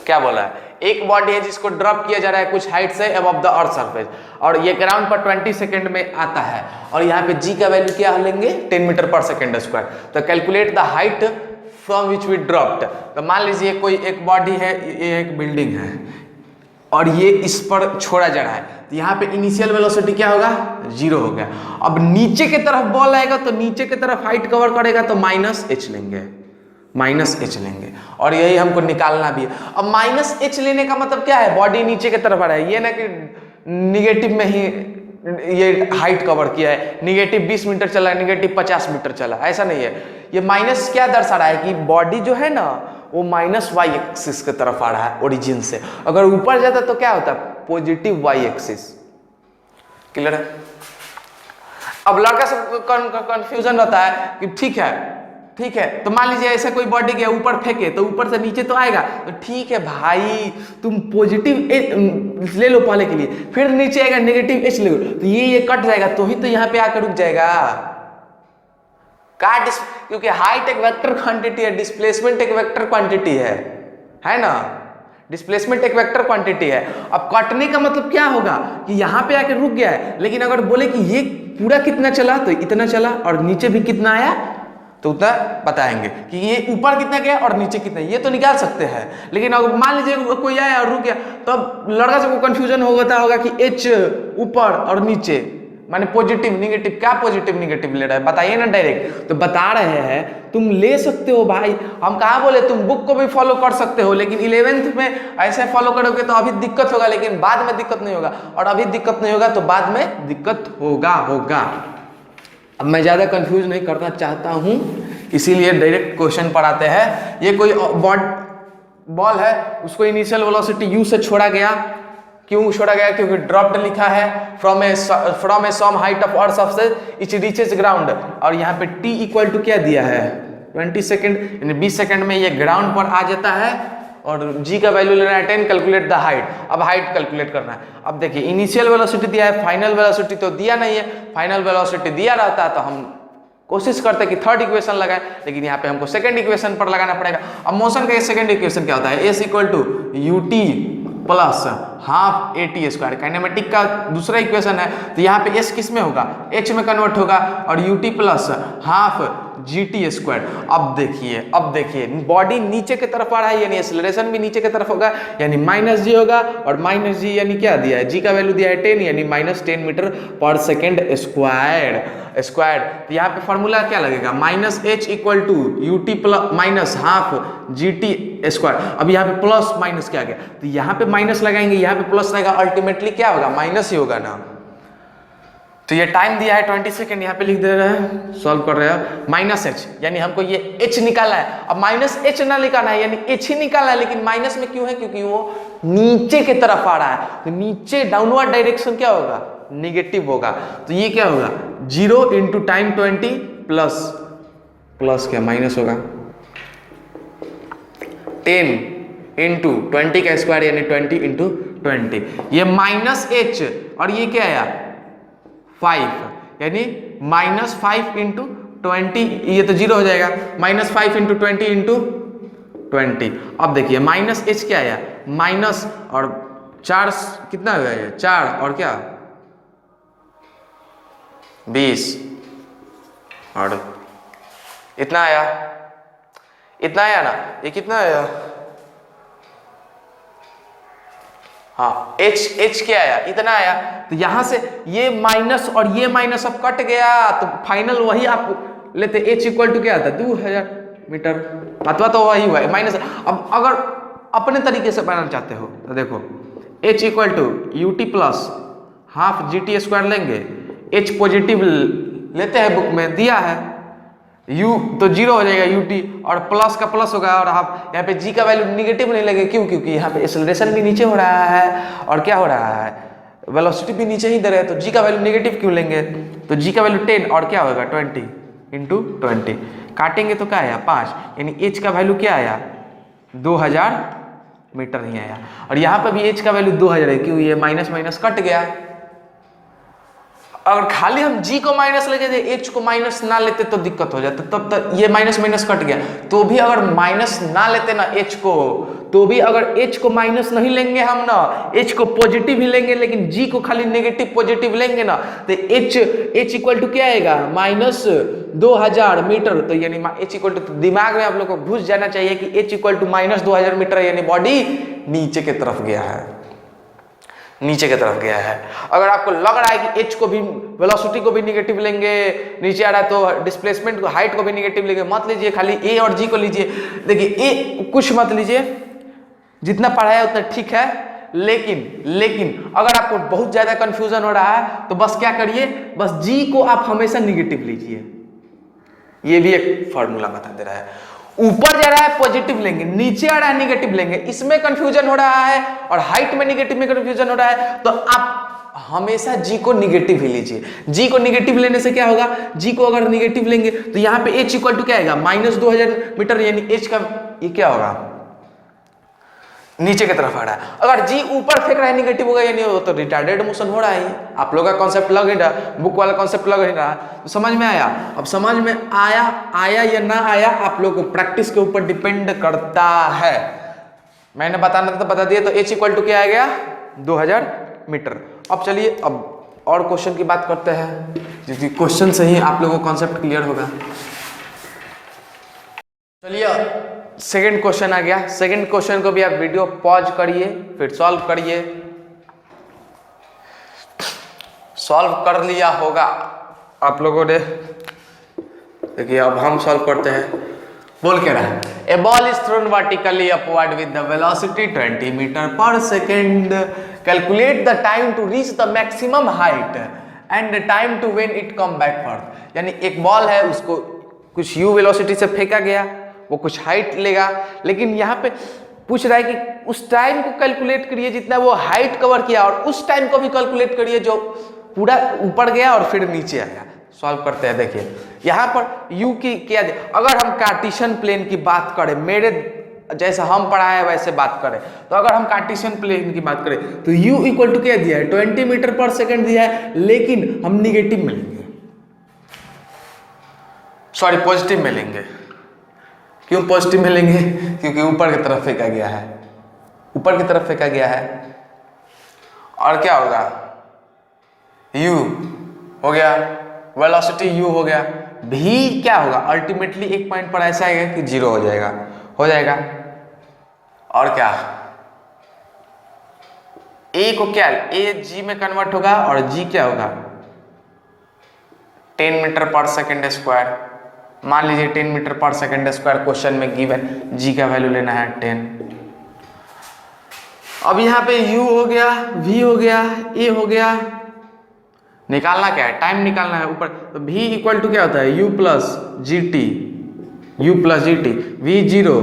क्या बोला है, एक बॉडी है जिसको ड्रॉप किया जा रहा है कुछ हाइट से अबव द अर्थ सरफेस, और ये ग्राउंड पर 20 सेकंड में आता है, और यहाँ पे जी का वैल्यू क्या लेंगे 10 मीटर पर सेकंड स्क्वायर। तो calculate the height from which we dropped. तो मान लीजिए कोई एक बॉडी है, ये एक बिल्डिंग है और ये इस पर छोड़ा जा रहा है, तो यहाँ पे इनिशियल वेलोसिटी क्या होगा 0 हो गया। अब नीचे की तरफ बॉल आएगा तो नीचे की तरफ हाइट कवर करेगा तो -h लेंगे, -h लेंगे, और यही हमको निकालना भी है। अब -h लेने का मतलब क्या है, बॉडी नीचे की तरफ आ रहा है, ये ना कि निगेटिव में ही ये हाइट कवर किया है, निगेटिव 20 मीटर चला है, निगेटिव 50 मीटर चला, ऐसा नहीं है। ये माइनस क्या दर्शा रहा है कि बॉडी जो है ना वो -y एक्सिस की तरफ आ रहा है ओरिजिन से, अगर ऊपर जाता तो क्या होता पॉजिटिव y एक्सिस। क्लियर है। अब लड़का सब कंफ्यूजन रहता है कि ठीक है तो मान लीजिए ऐसा कोई बॉडी गया ऊपर फेंके तो ऊपर से नीचे तो आएगा, तो ठीक है भाई तुम पॉजिटिव ले लो पहले के लिए, फिर नीचे आएगा नेगेटिव h ले लो, तो ये कट जाएगा तो ही तो यहाँ पे आकर रुक जाएगा। क्योंकि हाइट एक वेक्टर क्वांटिटी है, डिस्प्लेसमेंट एक वेक्टर क्वांटिटी है ना, डिस्प्लेसमेंट एक वेक्टर क्वांटिटी है। अब कटने का मतलब क्या होगा कि यहाँ पे आकर रुक गया है, लेकिन अगर बोले कि ये पूरा कितना चला तो इतना चला, और नीचे भी कितना आया तो उतना बताएंगे कि ये ऊपर कितना गया और नीचे कितना, ये तो निकाल सकते हैं। लेकिन अगर मान लीजिए कोई आया और रुक गया तो अब लड़का सबको कंफ्यूजन होगा कि h ऊपर और नीचे माने पॉजिटिव निगेटिव, क्या पॉजिटिव निगेटिव ले रहा है बताइए ना डायरेक्ट। तो बता रहे हैं तुम ले सकते हो भाई, हम कहाँ बोले तुम बुक को भी फॉलो कर सकते हो, लेकिन 11th में ऐसे फॉलो करोगे तो अभी दिक्कत होगा, लेकिन बाद में दिक्कत नहीं होगा, और अभी दिक्कत नहीं होगा तो बाद में दिक्कत होगा। अब मैं ज़्यादा कंफ्यूज नहीं करना चाहता हूँ, इसीलिए डायरेक्ट क्वेश्चन पर आते हैं। ये कोई बॉल है, उसको इनिशियल वेलोसिटी u से छोड़ा गया, क्यों छोड़ा गया क्योंकि ड्रॉप्ड लिखा है from a some height of earth surface it reaches ground, और यहाँ पे t इक्वल टू क्या दिया है 20 सेकेंड, यानी 20 सेकेंड में ये ग्राउंड पर आ जाता है, और g का वैल्यू लेना है 10, कैलकुलेट द हाइट। अब हाइट कैलकुलेट करना है। अब देखिए इनिशियल वेलोसिटी दिया है, फाइनल वेलोसिटी तो दिया नहीं है, फाइनल वेलोसिटी दिया रहता है तो हम कोशिश करते हैं कि थर्ड इक्वेशन लगाएं, लेकिन यहाँ पे हमको सेकंड इक्वेशन पर लगाना पड़ेगा। अब मोशन का सेकंड इक्वेशन क्या होता है, s equal to ut plus half at square, kinematic का दूसरा इक्वेशन है, तो यहाँ पे s किस में होगा h में कन्वर्ट होगा, और ut plus half gt square. अब देखिए बॉडी नीचे की तरफ आ रहा है, यानी एक्सेलरेशन भी नीचे की तरफ होगा, यानी -g होगा, और -g यानी क्या दिया है, g का वैल्यू दिया है 10, यानी -10 मीटर पर सेकेंड स्क्वायर। तो यहाँ पे फॉर्मूला क्या लगेगा, -h equal to ut plus minus half gt square. अब यहाँ पे प्लस माइनस क्या गया, तो यहाँ पे माइनस लगाएंगे, यहाँ पे प्लस रहेगा, अल्टीमेटली क्या होगा माइनस ही होगा ना। तो ये टाइम दिया है 20 सेकेंड, यहाँ पे लिख दे रहे हैं, सॉल्व कर रहे हैं। -h यानी हमको ये h निकालना है। अब -h ना निकालना है, यानी h ही निकालना है, लेकिन माइनस में क्यों है, क्योंकि वो नीचे की तरफ आ रहा है, तो नीचे डाउनवर्ड डायरेक्शन क्या होगा निगेटिव होगा। तो ये क्या होगा 0 इंटू टाइम 20 प्लस क्या माइनस होगा 10 इंटू 20 का स्क्वायर, यानी 20 इंटू 20, ये -h, और ये क्या आया 5, यानी -5 इंटू 20, ये तो 0 हो जाएगा, -5 इंटू 20 इंटू 20। अब देखिए -h क्या आया माइनस, और 4 कितना हो गया, 4 और क्या 20, और इतना आया ना, ये कितना आया, हाँ h क्या आया इतना आया। तो यहां से ये माइनस और ये माइनस अब कट गया, तो फाइनल वही आप लेते, h इक्वल टू क्या आता 2000 मीटर, अथवा तो वही हुआ माइनस। अब अगर अपने तरीके से बनाना चाहते हो तो देखो h equal to ut plus half gt square लेंगे, h पॉजिटिव लेते हैं, बुक में दिया है, u तो 0 हो जाएगा ut, और प्लस का प्लस होगा, और आप यहाँ पे g का वैल्यू निगेटिव नहीं लगेगा, क्यों क्योंकि यहाँ पे एक्सेलरेशन भी नीचे हो रहा है, और क्या हो रहा है वेलोसिटी भी नीचे ही दे रहे हैं, तो g का वैल्यू निगेटिव क्यों लेंगे, तो g का वैल्यू 10 और क्या होगा 20 इंटू 20, काटेंगे तो क्या आया 5, यानी h का वैल्यू क्या आया 2000 मीटर ही आया। और यहाँ पे भी h का वैल्यू 2000 है, क्यों, ये माइनस माइनस कट गया। अगर खाली हम g को माइनस लेके h को माइनस ना लेते तो दिक्कत हो जाता, तब तक ये माइनस माइनस कट गया। तो भी अगर माइनस ना लेते ना h को, तो भी अगर h को माइनस नहीं लेंगे हम ना, h को पॉजिटिव ही लेंगे, लेकिन g को खाली नेगेटिव पॉजिटिव लेंगे ना, तो h इक्वल टू क्या आएगा, माइनस 2000 मीटर। तो यानी h इक्वल टू, दिमाग में आप लोग को घुस जाना चाहिए कि h equal to minus 2000 metre, यानी बॉडी नीचे की तरफ गया है, नीचे की तरफ गया है। अगर आपको लग रहा है कि h को भी, वेलोसिटी को भी निगेटिव लेंगे, नीचे आ रहा है तो डिस्प्लेसमेंट को, हाइट को भी निगेटिव लेंगे, मत लीजिए, खाली a और g को लीजिए। देखिए a कुछ मत लीजिए, जितना पढ़ाया उतना ठीक है, लेकिन अगर आपको बहुत ज्यादा कंफ्यूजन हो रहा है तो बस क्या करिए, बस g को आप हमेशा निगेटिव लीजिए। ये भी एक फॉर्मूला बता दे रहा है, ऊपर जा रहा है पॉजिटिव लेंगे, नीचे आ रहा है निगेटिव लेंगे, इसमें कंफ्यूजन हो रहा है, और हाइट में निगेटिव में कंफ्यूजन हो रहा है, तो आप हमेशा g को निगेटिव ही लीजिए। g को निगेटिव लेने से क्या होगा, g को अगर निगेटिव लेंगे तो यहाँ पे h इक्वल टू क्या आएगा, माइनस 2000 मीटर, यानी h का ये क्या होगा, नीचे की तरफ आ रहा है। अगर g ऊपर फेंक रहा है निगेटिव होगा, यानी वो तो रिटार्डेड मोशन हो रहा है। आप लोगों का कॉन्सेप्ट लग ही रहा, बुक वाला कॉन्सेप्ट लग ही रहा, तो समझ में आया। अब समझ में आया या ना आया, आप लोग को प्रैक्टिस के ऊपर डिपेंड करता है। मैंने बताना था तो बता दिया। तो h इक्वल टू क्या आ गया, 2000 मीटर। अब चलिए अब और क्वेश्चन की बात करते हैं, क्योंकि क्वेश्चन से ही आप लोगों को कॉन्सेप्ट क्लियर होगा। चलिए सेकंड क्वेश्चन आ गया। सेकंड क्वेश्चन को भी आप वीडियो पॉज करिए, फिर सॉल्व करिए। सॉल्व कर लिया होगा आप लोगों ने। देखिए अब हम सॉल्व करते हैं। बोल के रहा है, a ball is thrown vertically upward with the velocity 20 metre per second, calculate the time to reach the maximum height and the time to when it come backward. यानी एक बॉल है, उसको कुछ u वेलोसिटी से फेंका गया, वो कुछ हाइट लेगा, लेकिन यहाँ पे पूछ रहा है कि उस टाइम को कैलकुलेट करिए जितना वो हाइट कवर किया, और उस टाइम को भी कैलकुलेट करिए जो पूरा ऊपर गया और फिर नीचे आया। सॉल्व करते हैं। देखिए यहाँ पर u की क्या, अगर हम कार्टेशियन प्लेन की बात करें, मेरे जैसा हम पढ़ाए वैसे बात करें, तो अगर हम कार्टेशियन प्लेन की बात करें तो u इक्वल टू क्या दिया है, 20 मीटर पर सेकेंड दिया है, लेकिन हम निगेटिव में लेंगे, सॉरी पॉजिटिव में लेंगे। क्यों पॉजिटिव में लेंगे, क्योंकि ऊपर की तरफ फेंका गया है, ऊपर की तरफ फेंका गया है। और क्या होगा, u हो गया, वेलोसिटी u हो गया, v क्या होगा, अल्टीमेटली एक पॉइंट पर ऐसा आएगा कि 0 हो जाएगा। और क्या, a को क्या, a g में कन्वर्ट होगा, और g क्या होगा, 10 मीटर पर सेकेंड स्क्वायर। मान लीजिए 10 metre per second square question में गिवन, g का वैल्यू लेना है 10। अब यहाँ पे u हो गया, v हो गया, a हो गया, निकालना क्या है, टाइम निकालना है ऊपर। तो v इक्वल टू क्या होता है, u plus g t, v 0,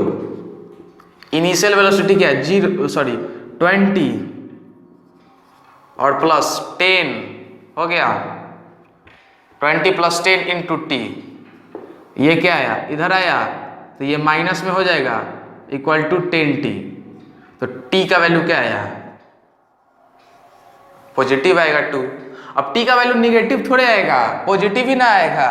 initial velocity क्या है, 20 और प्लस 10 हो गया, 20 प्लस 10 इंटू टी। ये क्या आया, इधर आया, तो ये माइनस में हो जाएगा, इक्वल टू 10t। तो t का वैल्यू क्या आया, पॉजिटिव आएगा 2। अब t का वैल्यू निगेटिव थोड़े आएगा, पॉजिटिव ही ना आएगा,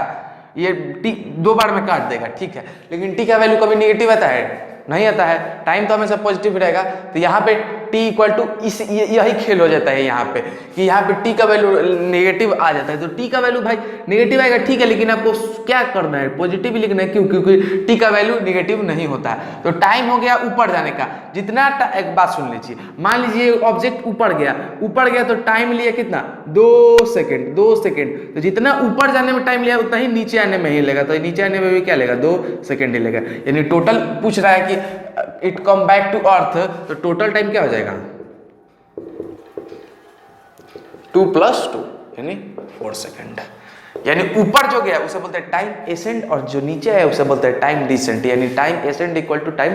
ये t 2 बार में काट देगा, ठीक है, लेकिन t का वैल्यू कभी निगेटिव आता है, नहीं आता है, टाइम तो हमेशा पॉजिटिव रहेगा। तो यहाँ पे t इक्वल टू यही खेल हो जाता है यहाँ पे, कि यहाँ पे t का वैल्यू नेगेटिव आ जाता है। तो t का वैल्यू भाई नेगेटिव आएगा, ठीक है, लेकिन आपको क्या करना है, पॉजिटिव लिखना है। क्यों, क्योंकि t का वैल्यू नेगेटिव नहीं होता है। तो टाइम हो गया ऊपर जाने का, जितना एक बात सुन लीजिए, मान लीजिए ऑब्जेक्ट ऊपर गया तो टाइम लिया कितना, 2 सेकेंड। तो जितना ऊपर जाने में टाइम लिया उतना ही नीचे आने में ही लेगा, तो नीचे आने में भी क्या लेगा, 2 सेकेंड ही लेगा। यानी टोटल पूछ रहा है कि it come back to earth, तो टोटल टाइम क्या हो जाएगा, 2 + 2 यानी 4 सेकेंड। यानी ऊपर जो गया उसे बोलते हैं टाइम एसेंट, और जो नीचे है उसे बोलते हैं टाइम डिसेंट। यानी time ascent equal to time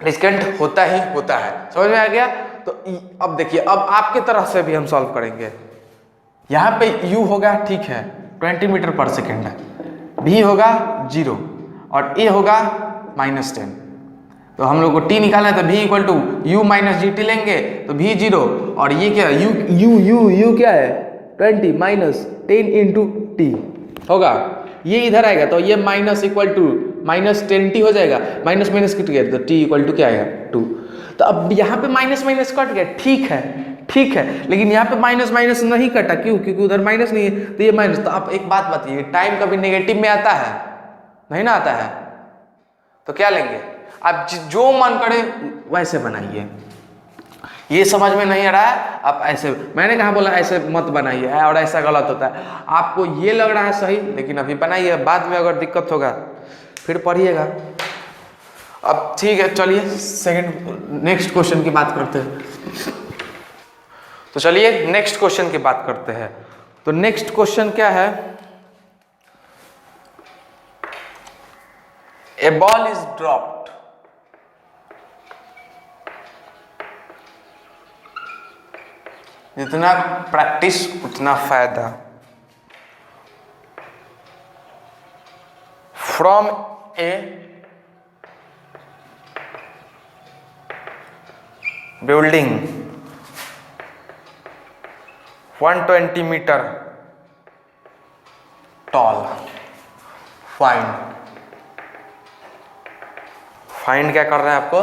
descent होता ही होता है। समझ में आ गया। तो अब देखिए, अब आपके तरफ से भी हम सॉल्व करेंगे। यहाँ पे u होगा, ठीक है, 20 मीटर पर सेकेंड, v होगा 0 और a होगा -10। तो हम लोग को टी निकालना है, तो v equal to u minus g t लेंगे, तो v 0, और ये क्या है, u क्या है 20 माइनस 10 इंटू टी होगा, ये इधर आएगा तो ये minus equal to minus 10t हो जाएगा, माइनस माइनस कट गया तो t इक्वल टू क्या आएगा 2। तो अब यहाँ पे माइनस माइनस कट गया, ठीक है, लेकिन यहाँ पे माइनस माइनस नहीं कटा, क्यों, क्योंकि उधर माइनस नहीं है, तो ये माइनस। तो आप एक बात बताइए, टाइम कभी नेगेटिव में आता है, नहीं ना आता है, तो क्या लेंगे आप, जो मन करे वैसे बनाइए। ये समझ में नहीं आ रहा है, आप ऐसे, मैंने कहा बोला ऐसे मत बनाइए, और ऐसा गलत होता है। आपको ये लग रहा है सही, लेकिन अभी बनाइए, बाद में अगर दिक्कत होगा फिर पढ़िएगा। अब ठीक है, चलिए सेकंड नेक्स्ट क्वेश्चन की बात करते हैं। तो चलिए नेक्स्ट क्वेश्चन की बात करते हैं। तो नेक्स्ट क्वेश्चन क्या है, ए बॉल इज ड्रॉप्ड, जितना प्रैक्टिस उतना फायदा, from a building 120 metre tall, find क्या कर रहे हैं आपको,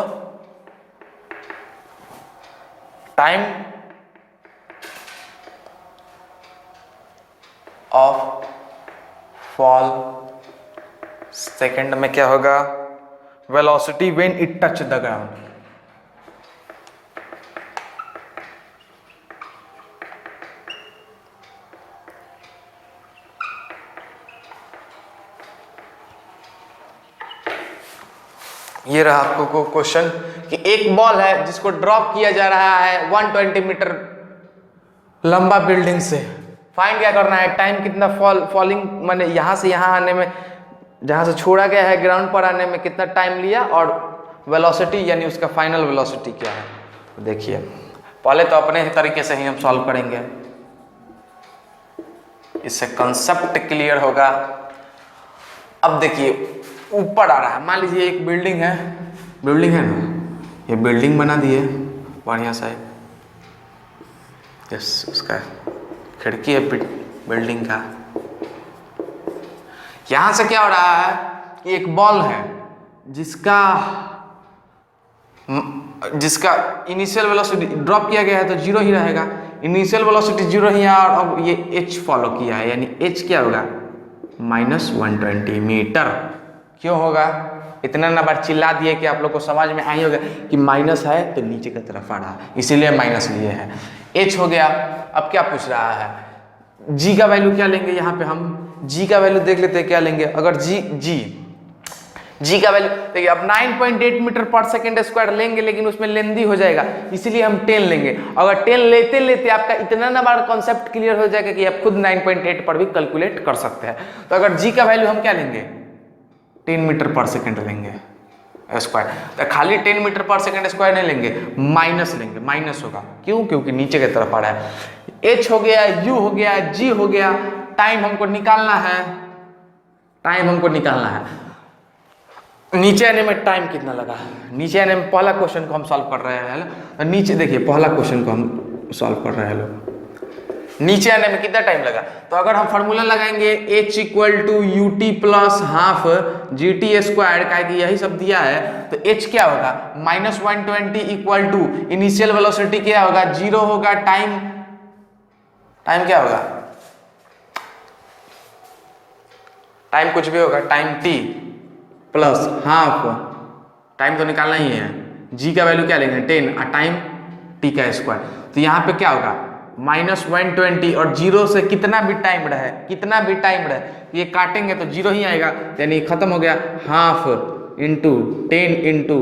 टाइम ऑफ फॉल, सेकंड में क्या होगा, velocity when it touch the ground. ये रहा आपको क्वेश्चन कि एक बॉल है जिसको ड्रॉप किया जा रहा है 120 मीटर लंबा बिल्डिंग से, फाइंड क्या करना है, टाइम कितना फॉलिंग माने यहाँ से यहाँ आने में, जहाँ से छोड़ा गया है ग्राउंड पर आने में कितना टाइम लिया, और वेलोसिटी यानी उसका फाइनल वेलोसिटी क्या है। तो देखिए पहले तो अपने ही तरीके से ही हम सॉल्व करेंगे, इससे कंसेप्ट क्लियर होगा। अब देखिए ऊपर आ रहा है, मान लीजिए एक बिल्डिंग है ना, ये बिल्डिंग बना दिए बढ़िया सा, यस उसका खिड़की है बिल्डिंग का। यहां से क्या हो रहा है कि एक बॉल है जिसका इनिशियल वेलोसिटी ड्रॉप किया गया है तो जीरो ही रहेगा, इनिशियल वेलोसिटी जीरो ही है, और अब ये h फॉलो किया है, यानी h क्या होगा -120 मीटर। क्यों होगा, इतना ना बार चिल्ला दिए कि आप लोग को समझ में आई होगा कि माइनस है तो नीचे की तरफ आ रहा है, इसीलिए माइनस लिए है। h हो गया। अब क्या पूछ रहा है, g का वैल्यू क्या लेंगे, यहाँ पे हम g का वैल्यू देख लेते हैं क्या लेंगे। अगर g का वैल्यू देखिए, अब 9.8 मीटर पर सेकेंड स्क्वायर लेंगे, लेकिन उसमें लेंदी हो जाएगा, इसीलिए हम 10 लेंगे। अगर 10 लेते लेते आपका इतना ना बार कॉन्सेप्ट क्लियर हो जाएगा कि आप खुद 9.8 पर भी कैलकुलेट कर सकते हैं। तो अगर g का वैल्यू हम क्या लेंगे 10 मीटर पर सेकेंड लेंगे स्क्वायर, तो खाली 10 मीटर पर सेकेंड स्क्वायर नहीं लेंगे, माइनस लेंगे, माइनस होगा, क्यों, क्योंकि नीचे की तरफ आ रहा है। h हो गया, u हो गया, g हो गया, टाइम हमको निकालना है, नीचे आने में टाइम कितना लगा, नीचे आने में पहला क्वेश्चन को हम सॉल्व कर रहे हैं, तो नीचे देखिए पहला क्वेश्चन को हम सॉल्व कर रहे हैं लोग, नीचे आने में कितना टाइम लगा। तो अगर हम फार्मूला लगाएंगे h equal to u t plus half g t square, का यही सब दिया है, तो h क्या होगा -120 इक्वल टू इनिशियल वेलोसिटी क्या होगा, जीरो होगा, टाइम क्या होगा, टाइम कुछ भी होगा, time t plus half, time तो निकालना ही है, g का वैल्यू क्या लेंगे 10 और टाइम t का स्क्वायर। तो यहाँ पे क्या होगा -120, और जीरो से कितना भी टाइम रहे ये काटेंगे तो जीरो ही आएगा, यानी खत्म हो गया, हाफ इंटू 10 इंटू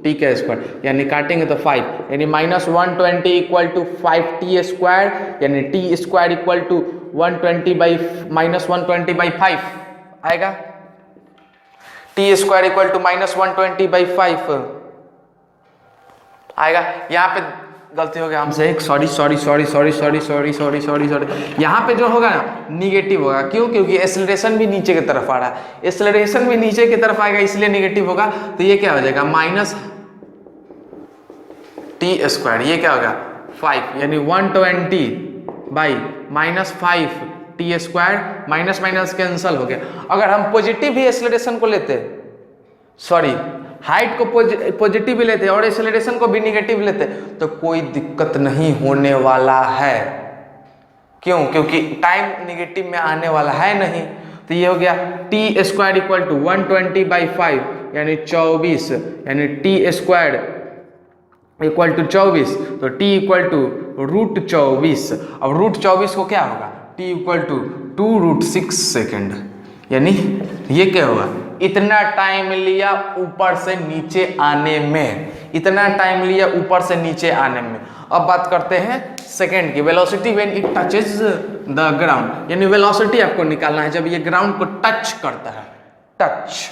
टी का स्क्वायर, यानी काटेंगे तो 5, यानी -120 इक्वल टू 5t स्क्वायर, यानी t square equal to 120 by -120/5 आएगा, टी स्क्वायर इक्वल टू -120/5 आएगा। यहाँ पे गलती हो गया हमसे एक, सॉरी, यहाँ पे जो होगा ना निगेटिव होगा, क्यों, क्योंकि एक्सेलरेशन भी नीचे की तरफ आ रहा है, एक्सेलरेशन भी नीचे की तरफ आएगा, इसलिए निगेटिव होगा। तो ये क्या हो जाएगा टी स्क्वायर, ये क्या होगा 5, यानी 120/-5 T square, minus minus cancel हो गया। अगर हम पॉजिटिव ही एक्सेलरेशन को लेते, सॉरी हाइट को पॉजिटिव भी लेते और एक्सेलरेशन को भी निगेटिव लेते तो कोई दिक्कत नहीं होने वाला है। क्यों? क्योंकि टाइम निगेटिव में आने वाला है नहीं। तो ये हो गया टी स्क्वायर इक्वल टू 120/5 यानी 24, यानी टी स्क्वायर इक्वल टू 24, तो टी इक्वल टू √24। अब √24 को क्या होगा, टी इक्वल टू 2√6 सेकेंड, यानी ये क्या होगा, इतना टाइम लिया ऊपर से नीचे आने में, इतना टाइम लिया ऊपर से नीचे आने में। अब बात करते हैं सेकेंड की, velocity when it touches the ground, यानी वेलोसिटी आपको निकालना है जब ये ग्राउंड को टच करता है। टच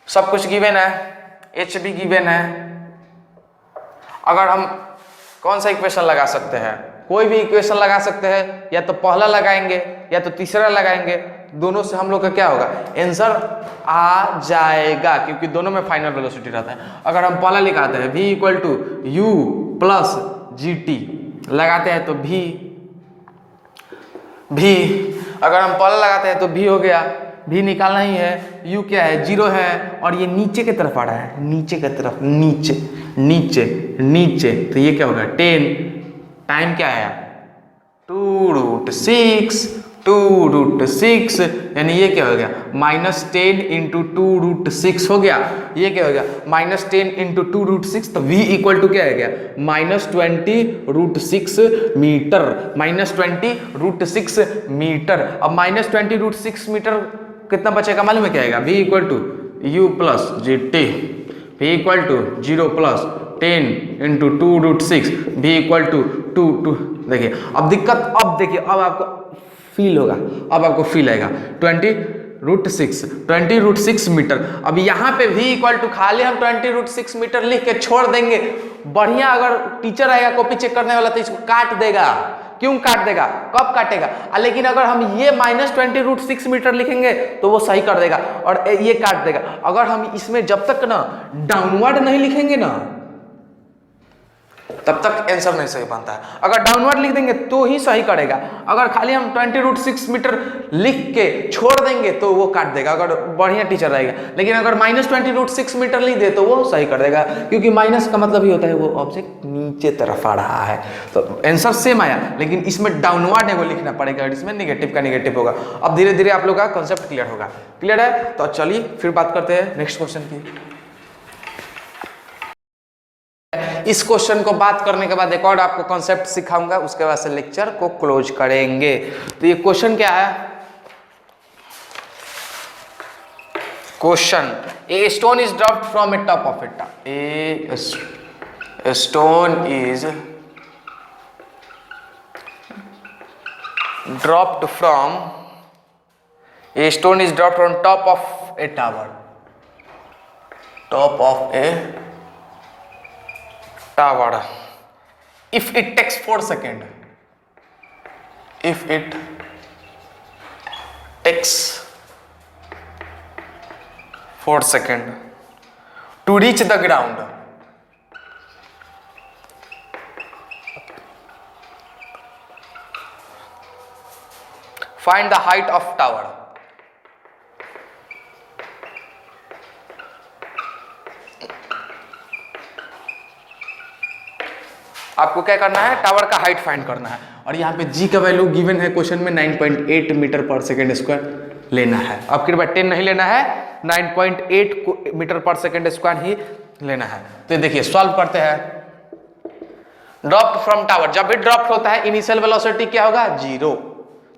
सब कुछ गिवन है, एच भी गिवन है। अगर हम कौन सा इक्वेशन लगा सकते हैं, कोई भी इक्वेशन लगा सकते हैं, या तो पहला लगाएंगे या तो तीसरा लगाएंगे, दोनों से हम लोग का क्या होगा, आंसर आ जाएगा, क्योंकि दोनों में फाइनल वेलोसिटी रहता है। अगर हम पहला लिखाते हैं v equal to u plus g t लगाते हैं तो v, अगर हम पहला लगाते हैं तो v हो गया, v निकालना ही है, u क्या है 0 है, और ये नीचे की तरफ आ रहा है, नीचे की तरफ, नीचे नीचे नीचे, तो ये क्या होगा 10, टाइम क्या है 2√6, यानी ये क्या हो गया -10 × 2√6 हो गया। ये क्या हो गया -10 × 2√6, तो v इक्वल टू क्या हो गया -20√6 मीटर, -20√6 मीटर। अब -20√6 मीटर कितना बचेगा मालूम है क्या आएगा, v equal to u plus g t, v equal to 0 plus 10 × 2√6, v equal to 2। देखिए अब दिक्कत, अब देखिए अब आपको फील होगा, अब आपको फील आएगा 20√6 मीटर। अब यहाँ पे v इक्वल टू खाली हम 20√6 मीटर लिख के छोड़ देंगे, बढ़िया अगर टीचर आएगा कॉपी चेक करने वाला तो इसको काट देगा। क्यों काट देगा, कब काटेगा, लेकिन अगर हम ये -20√6 मीटर लिखेंगे तो वो सही कर देगा और ये काट देगा। अगर हम इसमें जब तक ना डाउनवर्ड नहीं लिखेंगे ना तब तक आंसर नहीं सही बनता है। अगर डाउनवर्ड लिख देंगे तो ही सही करेगा, अगर खाली हम 20√6 मीटर लिख के छोड़ देंगे तो वो काट देगा, अगर बढ़िया टीचर रहेगा। लेकिन अगर -20√6 मीटर लिख दे तो वो सही कर देगा, क्योंकि माइनस का मतलब ही होता है वो ऑब्जेक्ट नीचे तरफ आ रहा है। तो आंसर सेम आया, लेकिन इसमें डाउनवर्ड है वो लिखना पड़ेगा और इसमें निगेटिव का निगेटिव होगा। अब धीरे धीरे आप लोग का कॉन्सेप्ट क्लियर होगा। क्लियर है? तो चलिए फिर बात करते हैं नेक्स्ट क्वेश्चन की। इस क्वेश्चन को बात करने के बाद एक और आपको कॉन्सेप्ट सिखाऊंगा, उसके बाद से लेक्चर को क्लोज करेंगे। तो ये क्वेश्चन क्या है, question a stone is dropped from A top of it, a stone is dropped from, a stone is dropped from top of A tower, top of A tower. If it takes 4 seconds, if it takes 4 seconds to reach the ground, find the height of tower. आपको क्या करना है, tower का height find करना है, और यहाँ पे g का वैल्यू गिवन है क्वेश्चन में 9.8 मीटर पर सेकेंड स्क्वायर लेना है। अब कृपया 10 नहीं लेना है, 9.8 मीटर पर सेकेंड स्क्वायर ही लेना है। तो देखिए सॉल्व करते हैं। ड्रॉप फ्रॉम टावर, जब भी ड्रॉप होता है इनिशियल वेलोसिटी क्या होगा 0,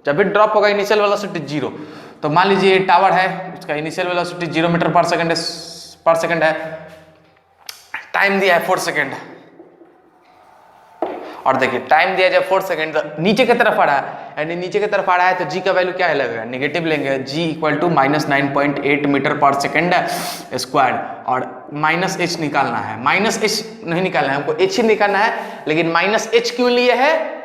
जब भी ड्रॉप होगा इनिशियल वेलोसिटी 0। तो मान लीजिए टावर है, उसका initial velocity 0 metre per second है, टाइम दिया है 4 सेकेंड, और देखिए टाइम दिया जाए 4 सेकेंड, तो नीचे की तरफ आ रहा है, यानी नीचे की तरफ आ रहा है तो g का वैल्यू क्या लगेगा, नेगेटिव लेंगे। g equal to -9.8 metre per second square, और -h निकालना है, -h नहीं निकालना है हमको, h ही निकालना है। लेकिन -h क्यों लिए है,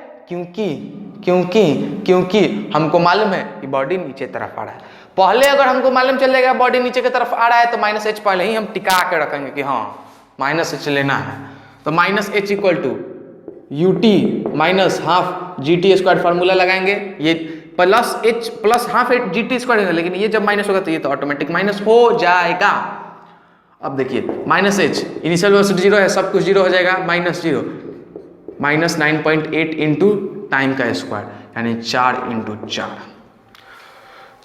क्योंकि हमको मालूम है कि बॉडी नीचे तरफ आ रहा है। पहले अगर हमको मालूम चलेगा बॉडी नीचे की तरफ आ रहा है तो -h पहले ही हम टिका के रखेंगे कि हाँ -h लेना है। तो minus h equal to u t minus half g t square formula लगाएंगे, ये plus h plus half h g t square है, लेकिन ये जब माइनस होगा तो ये तो ऑटोमेटिक माइनस हो जाएगा। अब देखिए minus H initial velocity zero है, सब कुछ जीरो हो जाएगा, minus zero minus 9.8 into time का स्क्वायर यानी 4 इंटू 4,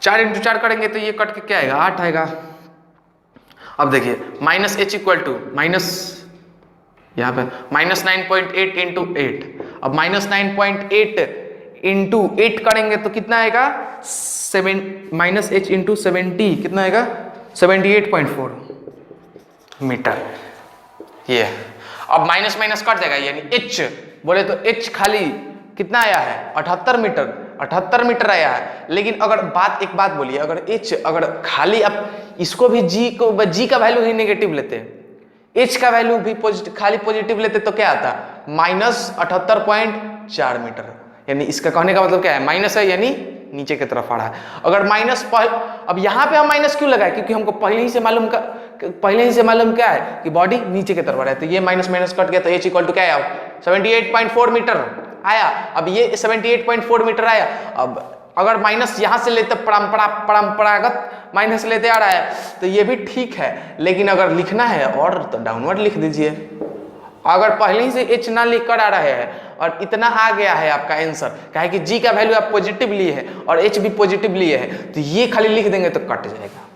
4 इंटू 4 करेंगे तो ये कट के क्या आएगा 8 आएगा। अब देखिए minus h equal to minus यहाँ पे माइनस 9.8 इंटू 8, अब माइनस 9.8 इंटू 8 करेंगे तो कितना आएगा 7 माइनस एच इंटू 70 कितना आएगा 78.4 मीटर। ये अब माइनस माइनस कट जाएगा यानी एच बोले तो एच खाली कितना आया है 78 मीटर, 78 मीटर आया है। लेकिन अगर एक बात बोलिए, अगर एच अगर खाली आप इसको भी जी का वैल्यू ही नेगेटिव लेते हैं, एच का वैल्यू भी खाली पॉजिटिव लेते तो क्या आता माइनस 78.4 मीटर। यानी इसका कहने का मतलब क्या है माइनस है यानी नीचे की तरफ आ रहा है। अगर माइनस अब यहाँ पे हम माइनस क्यों लगाए क्योंकि हमको पहले ही से मालूम क्या है कि बॉडी नीचे की तरफ आ रहा है, तो ये माइनस माइनस कट गया तो एच इक्वल टू क्या आया 78.4 मीटर आया। अब ये 78.4 मीटर आया। अब अगर माइनस यहाँ से लेते परंपरागत माइनस लेते आ रहा है तो ये भी ठीक है, लेकिन अगर लिखना है और तो डाउनवर्ड लिख दीजिए। अगर पहले ही से एच ना लिख कर आ रहे हैं और इतना आ गया है आपका आंसर, कहे कि जी का वैल्यू आप पॉजिटिव लिए है और एच भी पॉजिटिव लिए है, तो ये खाली लिख देंगे तो कट जाएगा।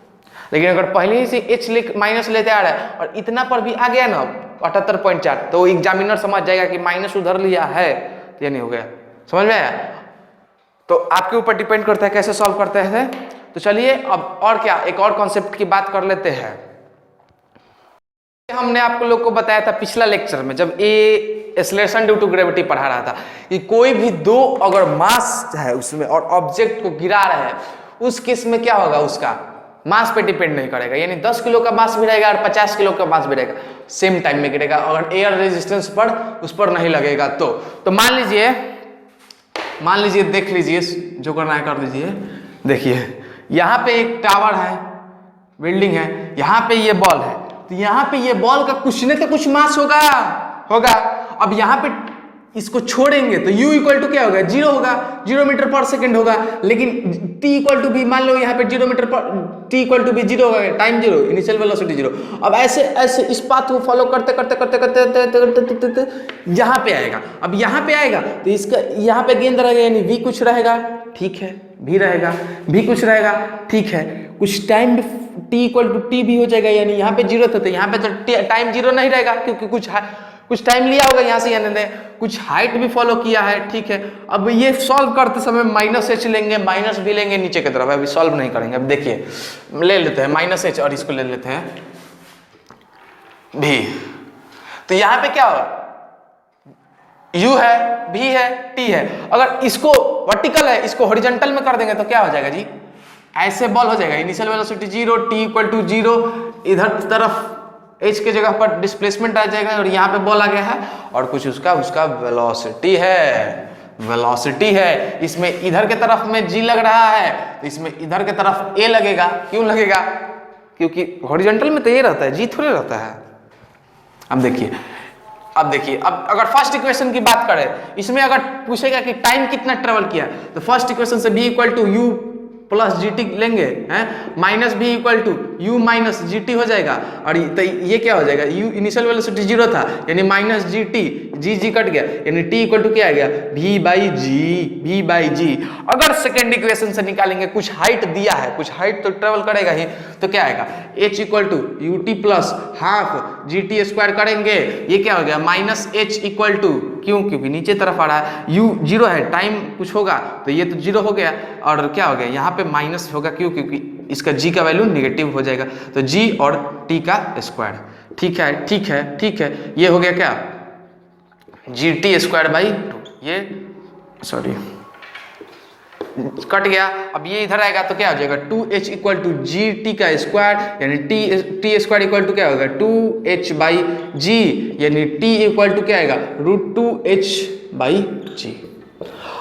लेकिन अगर पहले ही से एच लिख माइनस लेते आ रहा है और इतना पर भी आ गया ना 78.4, तो एग्जामिनर समझ जाएगा कि माइनस उधर लिया है, तो ये नहीं हो गया। समझ में आया? तो आपके ऊपर डिपेंड करता है कैसे सॉल्व करते हैं। तो चलिए अब और क्या एक और कॉन्सेप्ट की बात कर लेते हैं। हमने आपको लोग को बताया था पिछला लेक्चर में जब एक्सेलरेशन ड्यू टू ग्रेविटी पढ़ा रहा था कि कोई भी दो अगर मास है उसमें और ऑब्जेक्ट को गिरा रहे हैं उस केस में क्या होगा, उसका मास पे डिपेंड नहीं करेगा। यानी 10 किलो का मास भी रहेगा और 50 किलो का मास भी रहेगा, सेम टाइम में गिरेगा। अगर एयर रेजिस्टेंस पर उस पर नहीं लगेगा तो मान लीजिए देख लीजिए, जो करना है कर लीजिए। देखिए यहाँ पे एक टावर है, बिल्डिंग है, यहाँ पे ये बॉल है, तो यहाँ पे ये बॉल का कुछ न तो कुछ मास होगा। अब यहाँ पे इसको छोड़ेंगे तो u इक्वल टू क्या होगा 0 होगा, 0 मीटर पर सेकंड होगा। लेकिन t इक्वल टू भी मान लो यहाँ पे 0 मीटर पर t इक्वल टू भी 0 होगा, टाइम 0, इनिशियल वेलोसिटी 0। अब ऐसे इस पाथ को फॉलो करते यहाँ पे आएगा। अब यहाँ पे आएगा तो इसका यहाँ पे गेंद रहेगा यानी v कुछ रहेगा, ठीक है, v रहेगा, v कुछ रहेगा, ठीक है। कुछ time t equal to t भी हो जाएगा, यानी यहाँ पे 0 था तो यहाँ पे तो टाइम 0 नहीं रहेगा क्योंकि कुछ टाइम लिया होगा यहाँ से, यानी कुछ हाइट भी फॉलो किया है, ठीक है। अब ये सॉल्व करते समय माइनस एच लेंगे, माइनस भी लेंगे नीचे की तरफ, अभी सॉल्व नहीं करेंगे। अब देखिए ले लेते हैं माइनस एच और इसको ले लेते हैं भी, तो यहाँ पे क्या होगा u है, v है, t है। अगर इसको वर्टिकल है इसको हॉरिजॉन्टल में कर देंगे तो क्या हो जाएगा जी, ऐसे बॉल हो जाएगा, initial velocity 0, t equal to 0, इधर तरफ h के जगह पर डिस्प्लेसमेंट आ जाएगा और यहाँ पे बॉल आ गया है और कुछ उसका वेलोसिटी है। इसमें इधर के तरफ में g लग रहा है तो इसमें इधर के तरफ a लगेगा। क्यों लगेगा? क्योंकि हॉरिजॉन्टल में तो ये रहता है, g थोड़े रहता है। अब देखिए अब अगर फर्स्ट इक्वेशन की बात करें, इसमें अगर पूछेगा कि टाइम कितना ट्रेवल किया तो फर्स्ट इक्वेशन से b equal to u plus g t लेंगे हैं, minus b equal to u minus g t हो जाएगा। और तो ये क्या हो जाएगा, यू इनिशियल वेलोसिटी 0 था यानी माइनस जी टी, जी कट गया यानी टी इक्वल टू क्या आ गया v बाई जी। अगर सेकेंड इक्वेशन से निकालेंगे, कुछ हाइट दिया है, कुछ हाइट तो ट्रेवल करेगा ही, तो क्या आएगा h equal to u t plus half g t square करेंगे, ये क्या हो गया माइनस एच इक्वल टू, क्योंकि नीचे तरफ आ रहा है, u 0 है, टाइम कुछ होगा तो ये तो 0 हो गया और क्या हो गया यहाँ पे माइनस होगा, क्योंकि इसका g का वैल्यू नेगेटिव हो जाएगा, तो g और t का स्क्वायर। ठीक है, ये हो गया क्या जी टी स्क्वायर बाई 2, ये सॉरी कट गया। अब ये इधर आएगा तो क्या हो जाएगा 2h equal to g t का स्क्वायर, यानी टी स्क्वायर इक्वल टू क्या होगा 2h बाई जी, यानी t इक्वल टू क्या आएगा √2h बाई जी।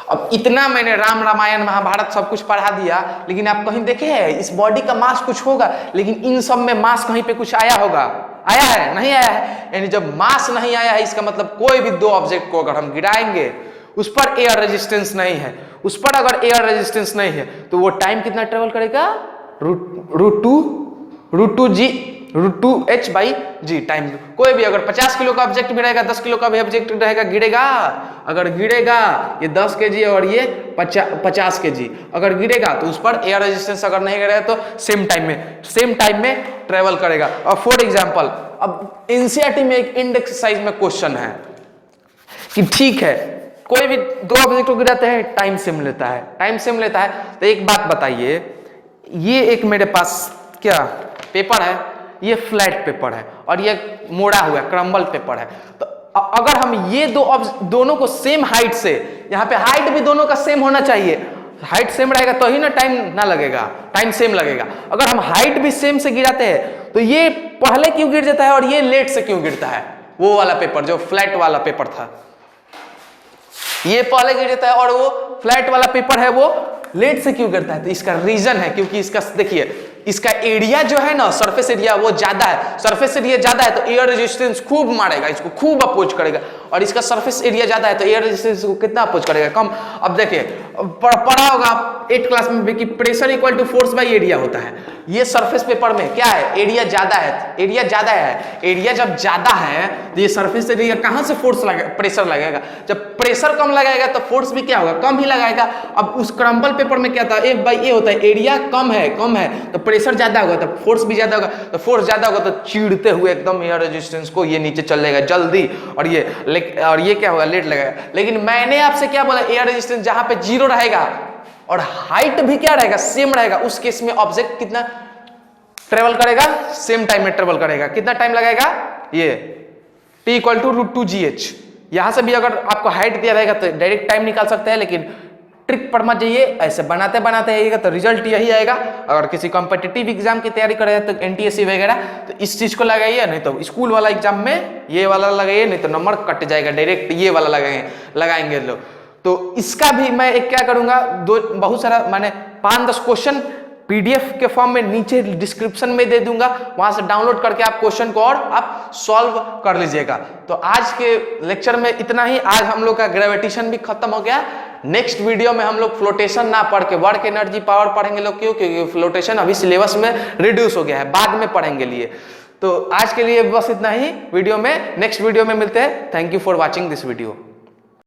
अब इतना मैंने रामायण महाभारत सब कुछ पढ़ा दिया, लेकिन आप कहीं देखे हैं इस बॉडी का मास कुछ होगा, लेकिन इन सब में मास कहीं पे कुछ आया होगा, आया है? नहीं आया है। यानी जब मास नहीं आया है इसका मतलब कोई भी दो ऑब्जेक्ट को अगर हम गिराएंगे उस पर एयर रेजिस्टेंस नहीं है, उस पर अगर एयर रेजिस्टेंस नहीं है तो वो टाइम कितना ट्रेवल करेगा? Root two h by g time. कोई भी अगर 50 किलो का ऑब्जेक्ट भी रहेगा, 10 किलो का भी ऑब्जेक्ट रहेगा, गिरेगा। अगर गिरेगा ये 10 kg और ये 50 kg अगर गिरेगा तो उस पर एयर रेजिस्टेंस अगर नहीं गिरेगा तो सेम टाइम में ट्रेवल करेगा। और फॉर एग्जांपल अब एनसीईआरटी में एक इंड एक्सरसाइज में क्वेश्चन है कि ठीक है कोई भी दो ऑब्जेक्ट को गिराते हैं, टाइम सेम लेता है। तो एक बात बताइए, ये एक मेरे पास क्या पेपर है, ये फ्लैट पेपर है और ये मोड़ा हुआ क्रम्बल पेपर है। तो अगर हम ये दोनों को सेम हाइट से, यहाँ पे हाइट भी दोनों का सेम होना चाहिए, हाइट सेम रहेगा तो ही ना टाइम टाइम सेम लगेगा। अगर हम हाइट भी सेम से गिराते हैं तो ये पहले क्यों गिर जाता है और ये लेट से क्यों गिरता है? वो वाला पेपर जो फ्लैट वाला पेपर था, ये पहले गिर जाता है और वो फ्लैट वाला पेपर है वो लेट से क्यों गिरता है? तो इसका रीजन है क्योंकि इसका देखिए इसका एरिया जो है ना, सरफेस एरिया वो ज्यादा है। सरफेस एरिया ज्यादा है तो एयर रेजिस्टेंस खूब मारेगा, इसको खूब अपोज करेगा। और इसका सरफेस एरिया ज्यादा है तो एयर रेजिस्टेंस को कितना अपोज करेगा? कम। अब देखिए पढ़ा होगा 8th क्लास में भी कि pressure equal to force by area होता है। ये सरफेस पेपर में क्या है? एरिया ज्यादा है। एरिया जब ज्यादा है तो ये सरफेस एरिया कहां से प्रेशर लगेगा? जब प्रेशर कम लगाएगा तो फोर्स भी क्या होगा? कम ही लगाएगा। अब उस क्रम्बल पेपर में क्या था? F/A होता है, एरिया कम है तो प्रेशर ज्यादा होगा तो फोर्स भी ज्यादा होगा, तो फोर्स ज्यादा होगा तो चीरते हुए एकदम एयर रेजिस्टेंस को ये नीचे चल जाएगा जल्दी, और ये क्या होगा? लेट लगेगा। लेकिन मैंने आपसे क्या बोला? एयर रेजिस्टेंस जहां पे 0 रहेगा और हाइट भी क्या रहेगा? सेम रहेगा, उस केस में ऑब्जेक्ट कितना ट्रेवल करेगा? सेम टाइम में ट्रेवल करेगा। कितना टाइम लगेगा? ये T इक्वल टू √2gh। यहां से भी अगर आपको हाइट दिया रहेगा तो डायरेक्ट टाइम निकाल सकते हैं, लेकिन ट्रिक पर मत जाइए, ऐसे बनाते आइएगा तो रिजल्ट यही आएगा। अगर किसी कॉम्पिटिटिव एग्जाम की तैयारी कर रहे हैं तो NTSC वगैरह तो इस चीज को लगाइए, नहीं तो स्कूल वाला एग्जाम में ये वाला लगाइए, नहीं तो नंबर कट जाएगा, डायरेक्ट ये वाला लगाएंगे लोग। तो इसका भी मैं एक क्या करूंगा, बहुत सारा मैंने 5-10 क्वेश्चन PDF के फॉर्म में नीचे डिस्क्रिप्शन में दे दूंगा, वहां से डाउनलोड करके आप क्वेश्चन को और आप सॉल्व कर लीजिएगा। तो आज के लेक्चर में इतना ही। आज हम लोग का ग्रेविटेशन भी खत्म हो गया। नेक्स्ट वीडियो में हम लोग फ्लोटेशन ना पढ़ के वर्क एनर्जी पावर पढ़ेंगे लोग। क्यों? क्योंकि फ्लोटेशन अभी सिलेबस में रिड्यूस हो गया है, बाद में पढ़ेंगे लिए। तो आज के लिए बस इतना ही वीडियो में। नेक्स्ट वीडियो में मिलते हैं। Thank you for watching this video.